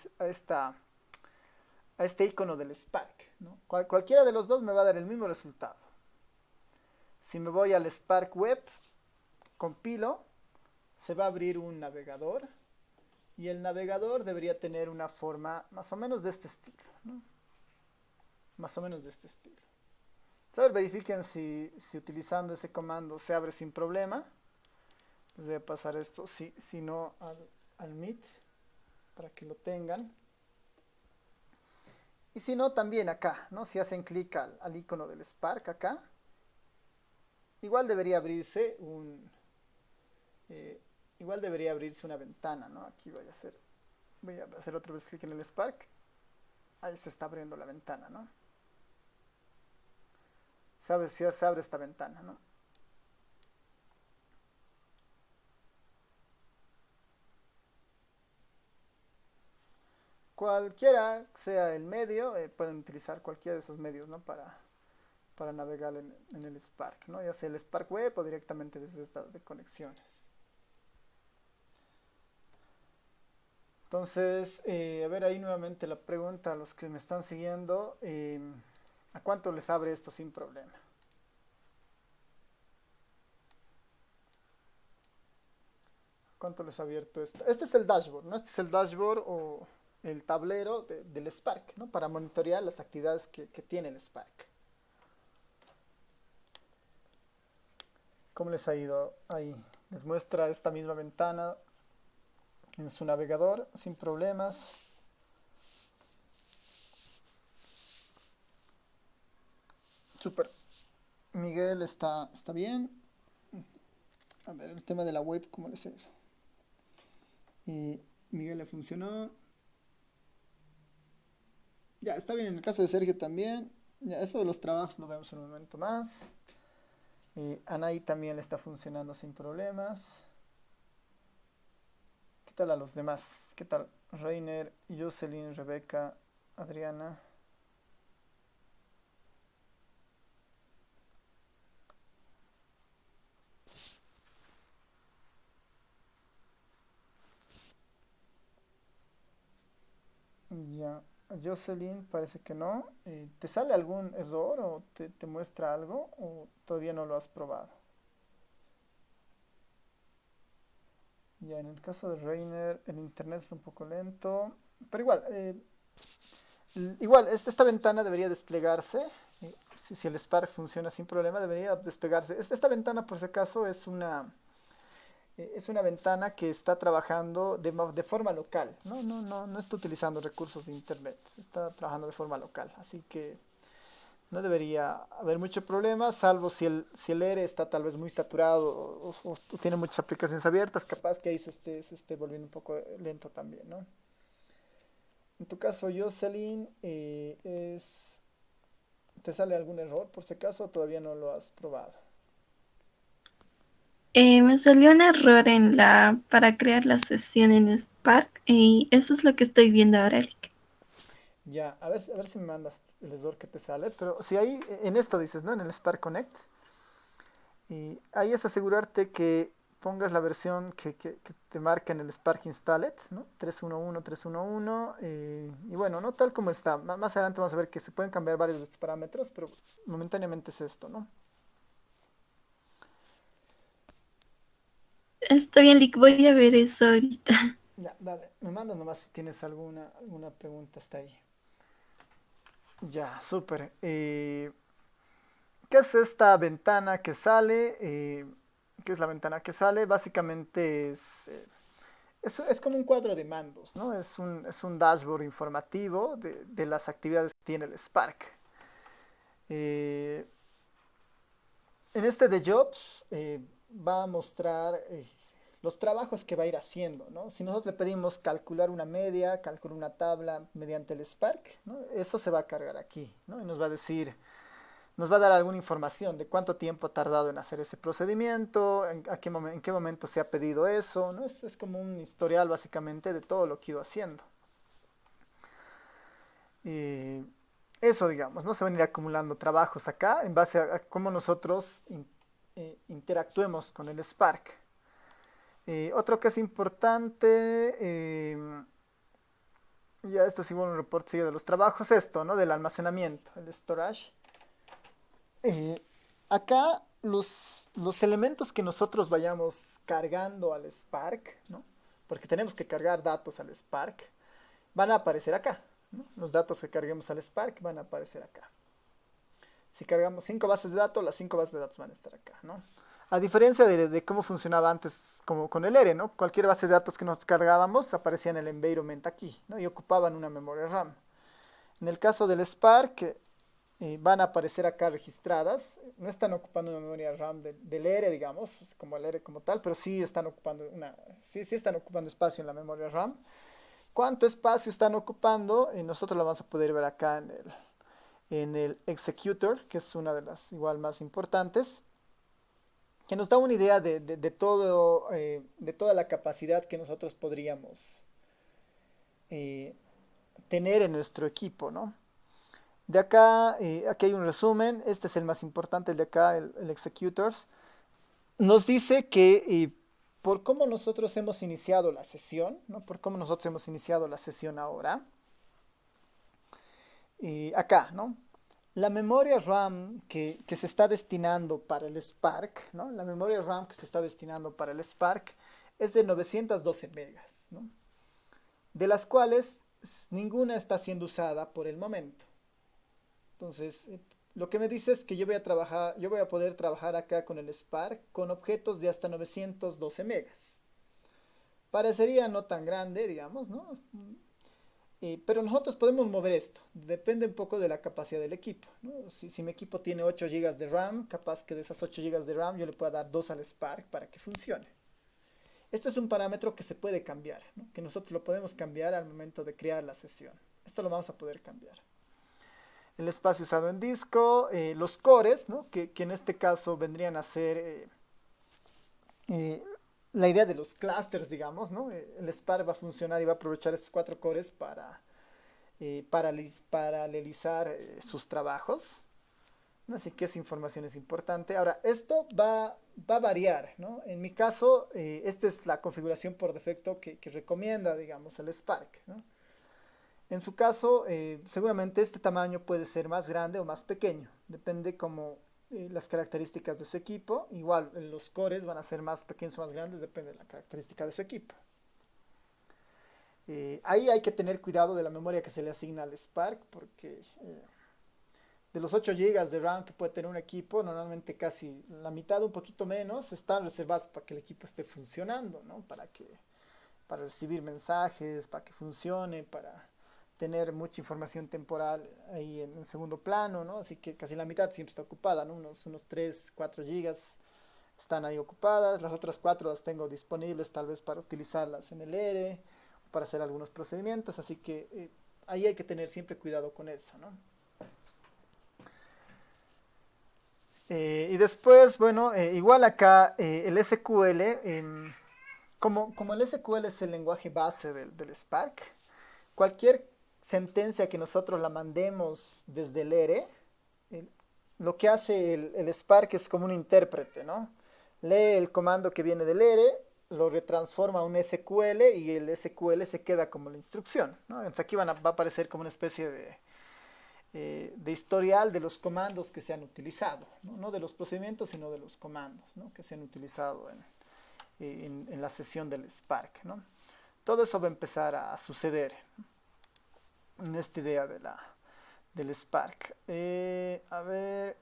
icono del Spark, ¿no? Cualquiera de los dos me va a dar el mismo resultado. Si me voy al Spark Web, compilo, se va a abrir un navegador. Y el navegador debería tener una forma más o menos de este estilo, ¿no? Más o menos de este estilo. ¿Sabes? Verifiquen si utilizando ese comando se abre sin problema. Les voy a pasar esto, si no, al Meet, para que lo tengan. Y si no, también acá, ¿no? Si hacen clic al icono del Spark acá, igual debería abrirse una ventana, ¿no? Aquí voy a hacer otra vez clic en el Spark. Ahí se está abriendo la ventana, ¿no? ¿Sabes? Si se abre esta ventana, ¿no? Cualquiera sea el medio, pueden utilizar cualquiera de esos medios, ¿no? Para navegar en el Spark, ¿no? Ya sea el Spark Web o directamente desde esta de conexiones. Entonces, a ver ahí nuevamente la pregunta a los que me están siguiendo, ¿a cuánto les abre esto sin problema? ¿Cuánto les ha abierto esto? Este es el dashboard, ¿no? Este es el dashboard o el tablero del Spark, ¿no? Para monitorear las actividades que tiene el Spark. ¿Cómo les ha ido ahí? Les muestra esta misma ventana en su navegador sin problemas. Super. Miguel está bien. A ver, el tema de la web, ¿cómo les es? Y Miguel le funcionó. Ya, está bien. En el caso de Sergio también. Ya, eso de los trabajos lo vemos en un momento más. Anaí también le está funcionando sin problemas. ¿Qué tal a los demás? ¿Qué tal? Reiner, Jocelyn, Rebeca, Adriana. Ya, Jocelyn parece que no. ¿Te sale algún error o te muestra algo o todavía no lo has probado? Ya, en el caso de Reiner, el internet es un poco lento, pero igual, esta ventana debería desplegarse. Si el Spark funciona sin problema, debería desplegarse. Esta ventana, por si acaso, es una ventana que está trabajando de forma local. No está utilizando recursos de internet. Está trabajando de forma local. Así que no debería haber mucho problema, salvo si el ERE está tal vez muy saturado o tiene muchas aplicaciones abiertas, capaz que ahí se esté volviendo un poco lento también, ¿no? En tu caso, Jocelyn, ¿te sale algún error por si acaso o todavía no lo has probado? Me salió un error para crear la sesión en Spark y eso es lo que estoy viendo ahora, Eric. Ya, a ver si me mandas el error que te sale, pero si ahí en esto dices, ¿no? En el Spark Connect, y ahí es asegurarte que pongas la versión que te marca en el Spark Installed, ¿no? 3.1.1.3.1.1, y bueno, no tal como está. Más adelante vamos a ver que se pueden cambiar varios de estos parámetros, pero momentáneamente es esto, ¿no? Está bien, Lick, voy a ver eso ahorita. Ya, dale, me mandas nomás si tienes alguna pregunta hasta ahí. Ya, súper. ¿Qué es esta ventana que sale? ¿Qué es la ventana que sale? Básicamente es como un cuadro de mandos, ¿no? Es un dashboard informativo de las actividades que tiene el Spark. En este de Jobs, va a mostrar los trabajos que va a ir haciendo, ¿no? Si nosotros le pedimos calcular una media, calcular una tabla mediante el Spark, ¿no? Eso se va a cargar aquí, ¿no? Y nos va a decir, nos va a dar alguna información de cuánto tiempo ha tardado en hacer ese procedimiento, en qué momento se ha pedido eso, ¿no? Es como un historial básicamente de todo lo que he ido haciendo. Y eso, digamos, ¿no? Se van a ir acumulando trabajos acá en base a cómo nosotros interactuemos con el Spark. Otro que es importante, ya esto es igual un reporte sigue de los trabajos, esto, ¿no? Del almacenamiento, el storage. Eh, Acá los elementos que nosotros vayamos cargando al Spark, ¿no? Porque tenemos que cargar datos al Spark, van a aparecer acá, ¿no? Los datos que carguemos al Spark van a aparecer acá. Si cargamos 5 bases de datos, las 5 bases de datos van a estar acá, ¿no? A diferencia de cómo funcionaba antes como con el ERE, ¿no? Cualquier base de datos que nos cargábamos aparecía en el environment aquí, ¿no? Y ocupaban una memoria RAM. En el caso del Spark, van a aparecer acá registradas. No están ocupando una memoria RAM del ERE, digamos, como el ERE como tal, pero sí están ocupando sí están ocupando espacio en la memoria RAM. ¿Cuánto espacio están ocupando? Nosotros lo vamos a poder ver acá en el executor, que es una de las igual más importantes, que nos da una idea de todo, de toda la capacidad que nosotros podríamos eh, tener en nuestro equipo, ¿no? De acá, aquí hay un resumen, este es el más importante, el de acá, el executors. Nos dice que por cómo nosotros hemos iniciado la sesión, ¿no? Por cómo nosotros hemos iniciado la sesión ahora, acá, ¿no? La memoria RAM que se está destinando para el Spark, ¿no? La memoria RAM que se está destinando para el Spark es de 912 megas, ¿no? De las cuales ninguna está siendo usada por el momento. Entonces, lo que me dice es que yo voy a poder trabajar acá con el Spark con objetos de hasta 912 megas. Parecería no tan grande, digamos, ¿no? Pero nosotros podemos mover esto, depende un poco de la capacidad del equipo, ¿no? Si mi equipo tiene 8 gigas de RAM, capaz que de esas 8 gigas de RAM yo le pueda dar 2 al Spark para que funcione. Este es un parámetro que se puede cambiar, ¿no? Que nosotros lo podemos cambiar al momento de crear la sesión. Esto lo vamos a poder cambiar. El espacio usado en disco, los cores, ¿no? Que en este caso vendrían a ser eh, la idea de los clusters, digamos, ¿no? El Spark va a funcionar y va a aprovechar estos 4 cores para paralelizar sus trabajos, ¿no? Así que esa información es importante. Ahora, esto va a variar, ¿no? En mi caso, esta es la configuración por defecto que recomienda, digamos, el Spark, ¿no? En su caso, seguramente este tamaño puede ser más grande o más pequeño, depende como las características de su equipo. Igual, los cores van a ser más pequeños o más grandes, depende de la característica de su equipo. Ahí hay que tener cuidado de la memoria que se le asigna al Spark, porque de los 8 gigas de RAM que puede tener un equipo, normalmente casi la mitad, un poquito menos, están reservados para que el equipo esté funcionando, ¿no? Para recibir mensajes, para que funcione, para tener mucha información temporal ahí en segundo plano, ¿no? Así que casi la mitad siempre está ocupada, ¿no? Unos 3, 4 gigas están ahí ocupadas, las otras 4 las tengo disponibles tal vez para utilizarlas en el ERE, para hacer algunos procedimientos, así que ahí hay que tener siempre cuidado con eso, ¿no? Y después, bueno, igual acá el SQL, como el SQL es el lenguaje base del Spark, cualquier sentencia que nosotros la mandemos desde el ERE, lo que hace el Spark es como un intérprete, ¿no? Lee el comando que viene del ERE, lo retransforma a un SQL y el SQL se queda como la instrucción, ¿no? Entonces aquí va a aparecer como una especie de historial de los comandos que se han utilizado, ¿no? No de los procedimientos, sino de los comandos, ¿no? Que se han utilizado en la sesión del Spark, ¿no? Todo eso va a empezar a suceder en esta idea del Spark. A ver,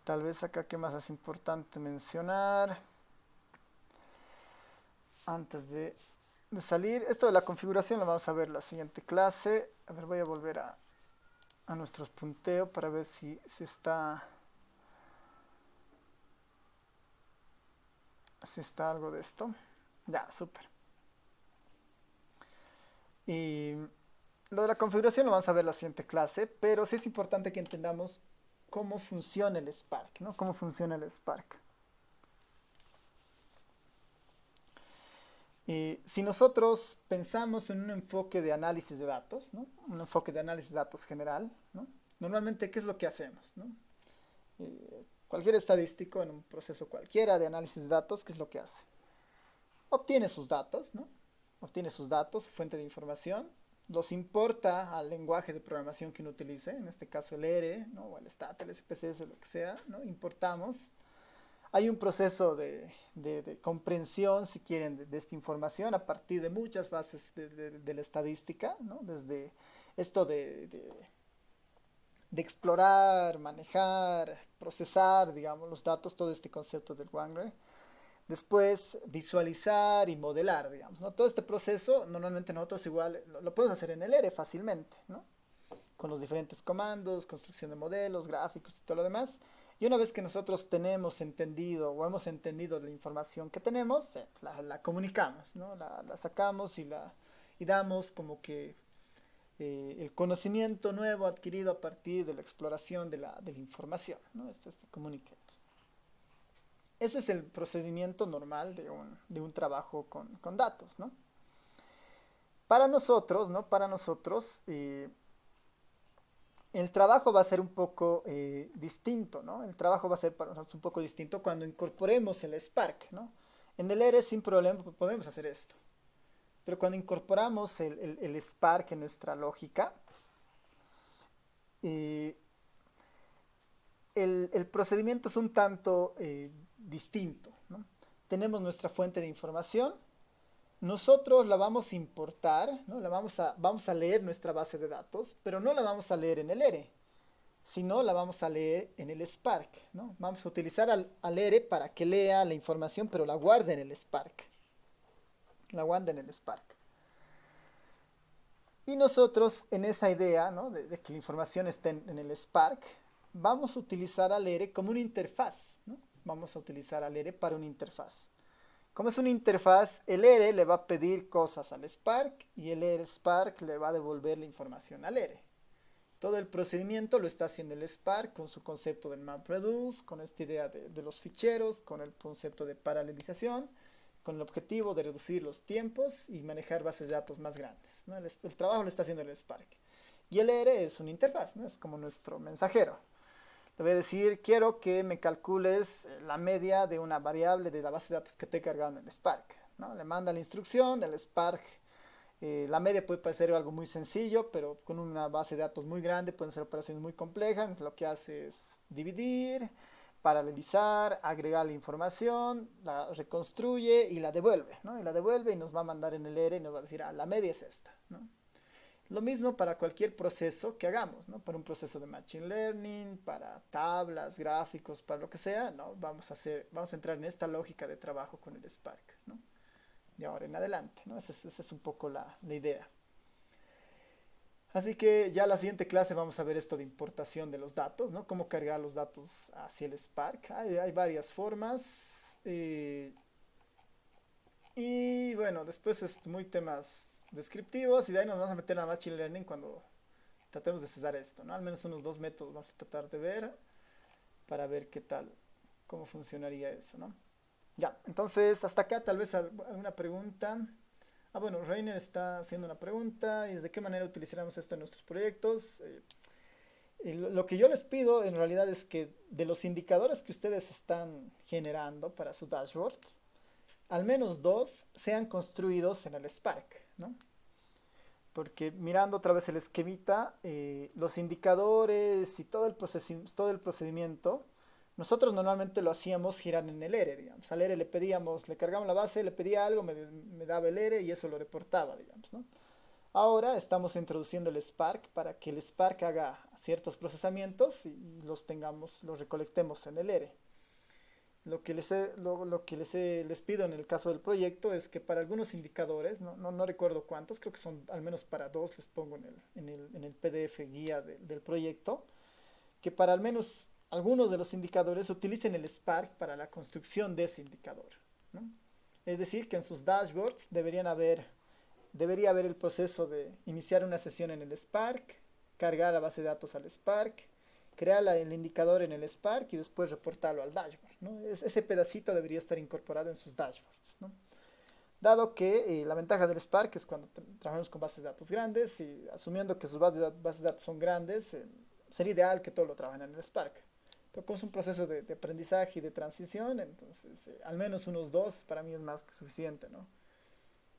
tal vez acá qué más es importante mencionar antes de salir. Esto de la configuración lo vamos a ver en la siguiente clase. A ver, voy a volver a nuestros punteos para ver si está Si está algo de esto. Ya, súper. Y lo de la configuración lo vamos a ver en la siguiente clase, pero sí es importante que entendamos cómo funciona el Spark, ¿no? Cómo funciona el Spark. Y si nosotros pensamos en un enfoque de análisis de datos, ¿no? Un enfoque de análisis de datos general, ¿no? Normalmente, ¿qué es lo que hacemos, ¿no? Cualquier estadístico en un proceso cualquiera de análisis de datos, ¿qué es lo que hace? Obtiene sus datos, ¿no? Obtiene sus datos, su fuente de información, los importa al lenguaje de programación que uno utilice, en este caso el R, ¿no? O el STAT, el SPSS, lo que sea, ¿no? Importamos. Hay un proceso de comprensión, si quieren, de esta información a partir de muchas bases de la estadística, ¿no? Desde esto de explorar, manejar, procesar, digamos, los datos, todo este concepto del Wagner. Después visualizar y modelar, digamos, ¿no? Todo este proceso, normalmente nosotros igual lo podemos hacer en el R fácilmente, ¿no? Con los diferentes comandos, construcción de modelos, gráficos y todo lo demás. Y una vez que nosotros tenemos entendido o hemos entendido la información que tenemos, la comunicamos, ¿no? La sacamos y damos como que el conocimiento nuevo adquirido a partir de la exploración de la información, ¿no? Este communicate. Ese es el procedimiento normal de un trabajo con datos, ¿no? Para nosotros, ¿no? Para nosotros, el trabajo va a ser un poco distinto, ¿no? El trabajo va a ser para nosotros un poco distinto cuando incorporemos el Spark, ¿no? En el R sin problema podemos hacer esto. Pero cuando incorporamos el Spark en nuestra lógica, eh, el procedimiento es un tanto distinto, ¿no? Tenemos nuestra fuente de información, nosotros la vamos a importar, ¿no? Vamos a leer nuestra base de datos, pero no la vamos a leer en el R, sino la vamos a leer en el Spark, ¿no? Vamos a utilizar al R para que lea la información, pero la guarde en el Spark. La guarde en el Spark. Y nosotros en esa idea, ¿no? de que la información esté en el Spark, vamos a utilizar al R como una interfaz, ¿no? Vamos a utilizar al R para una interfaz. Como es una interfaz, el R le va a pedir cosas al Spark y el R Spark le va a devolver la información al R. Todo el procedimiento lo está haciendo el Spark con su concepto del MapReduce, con esta idea de los ficheros, con el concepto de paralelización, con el objetivo de reducir los tiempos y manejar bases de datos más grandes, ¿no? El trabajo lo está haciendo el Spark. Y el R es una interfaz, ¿no? Es como nuestro mensajero. Le voy a decir, quiero que me calcules la media de una variable de la base de datos que te he cargado en el Spark, ¿no? Le manda la instrucción, el Spark, la media puede parecer algo muy sencillo, pero con una base de datos muy grande pueden ser operaciones muy complejas. Lo que hace es dividir, paralelizar, agregar la información, la reconstruye y la devuelve, ¿no? Y la devuelve y nos va a mandar en el R y nos va a decir, la media es esta, ¿no? Lo mismo para cualquier proceso que hagamos, ¿no? Para un proceso de Machine Learning, para tablas, gráficos, para lo que sea, ¿no? Vamos a entrar en esta lógica de trabajo con el Spark, ¿no? De ahora en adelante, ¿no? Esa es un poco la idea. Así que ya la siguiente clase vamos a ver esto de importación de los datos, ¿no? Cómo cargar los datos hacia el Spark. Hay varias formas. Y bueno, después es muy temas descriptivos y de ahí nos vamos a meter a Machine Learning cuando tratemos de cesar esto, ¿no? Al menos unos 2 métodos vamos a tratar de ver para ver qué tal, cómo funcionaría eso, ¿no? Ya, entonces hasta acá tal vez alguna pregunta. Bueno, Reiner está haciendo una pregunta y es de qué manera utilizaremos esto en nuestros proyectos. Lo que yo les pido en realidad es que de los indicadores que ustedes están generando para su dashboard, al menos 2 sean construidos en el Spark, ¿no? Porque mirando otra vez el esquemita, los indicadores y todo el procedimiento, nosotros normalmente lo hacíamos girar en el R, digamos. Al R le pedíamos, le cargamos la base, le pedía algo, me daba el R y eso lo reportaba, digamos, ¿no? Ahora estamos introduciendo el Spark para que el Spark haga ciertos procesamientos y los recolectemos en el R. Les pido en el caso del proyecto es que para algunos indicadores, no recuerdo cuántos, creo que son al menos para 2, les pongo en el PDF guía del proyecto, que para al menos algunos de los indicadores utilicen el Spark para la construcción de ese indicador. ¿no? Es decir, que en sus dashboards debería haber el proceso de iniciar una sesión en el Spark, cargar la base de datos al Spark, crear el indicador en el Spark y después reportarlo al dashboard, ¿no? Ese pedacito debería estar incorporado en sus dashboards, ¿no? Dado que la ventaja del Spark es cuando trabajamos con bases de datos grandes y asumiendo que sus bases de datos son grandes, sería ideal que todo lo trabajen en el Spark. Pero como es un proceso de aprendizaje y de transición, entonces al menos unos dos para mí es más que suficiente, ¿no?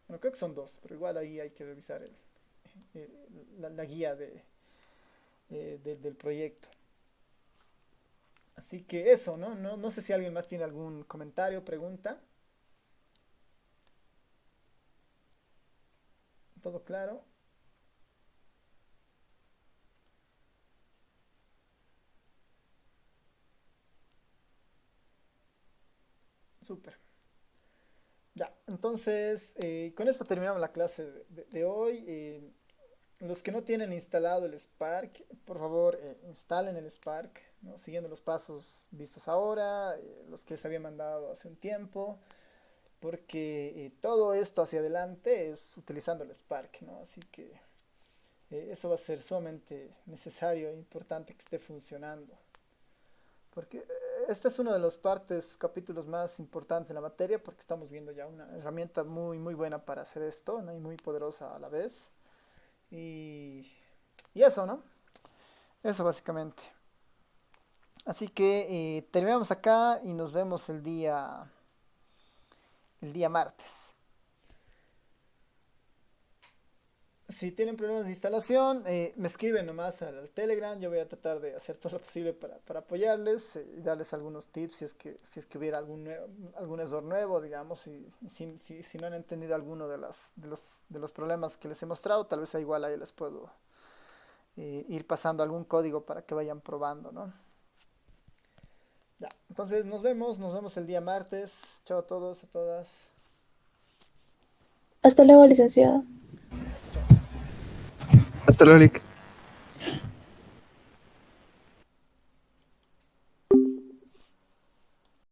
Bueno, creo que son dos, pero igual ahí hay que revisar la guía del proyecto. Así que eso, ¿no? No sé si alguien más tiene algún comentario, pregunta. ¿Todo claro? Súper. Ya, entonces, con esto terminamos la clase de hoy. Los que no tienen instalado el Spark, por favor, instalen el Spark, ¿no? Siguiendo los pasos vistos ahora, los que se habían mandado hace un tiempo, porque todo esto hacia adelante es utilizando el Spark, ¿no? Así que eso va a ser sumamente necesario e importante que esté funcionando. Porque este es uno de los capítulos más importantes de la materia, porque estamos viendo ya una herramienta muy, muy buena para hacer esto, ¿no? Y muy poderosa a la vez. Y, y eso, ¿no? Eso básicamente. Así que terminamos acá y nos vemos el día martes. Si tienen problemas de instalación, me escriben nomás al Telegram. Yo voy a tratar de hacer todo lo posible para apoyarles, darles algunos tips si es que hubiera algún error nuevo, digamos, y si no han entendido alguno de los problemas que les he mostrado, tal vez igual ahí les puedo ir pasando algún código para que vayan probando, ¿no? Ya, entonces nos vemos el día martes. Chao a todos, a todas. Hasta luego, licenciado. Chao. Hasta luego, Lick.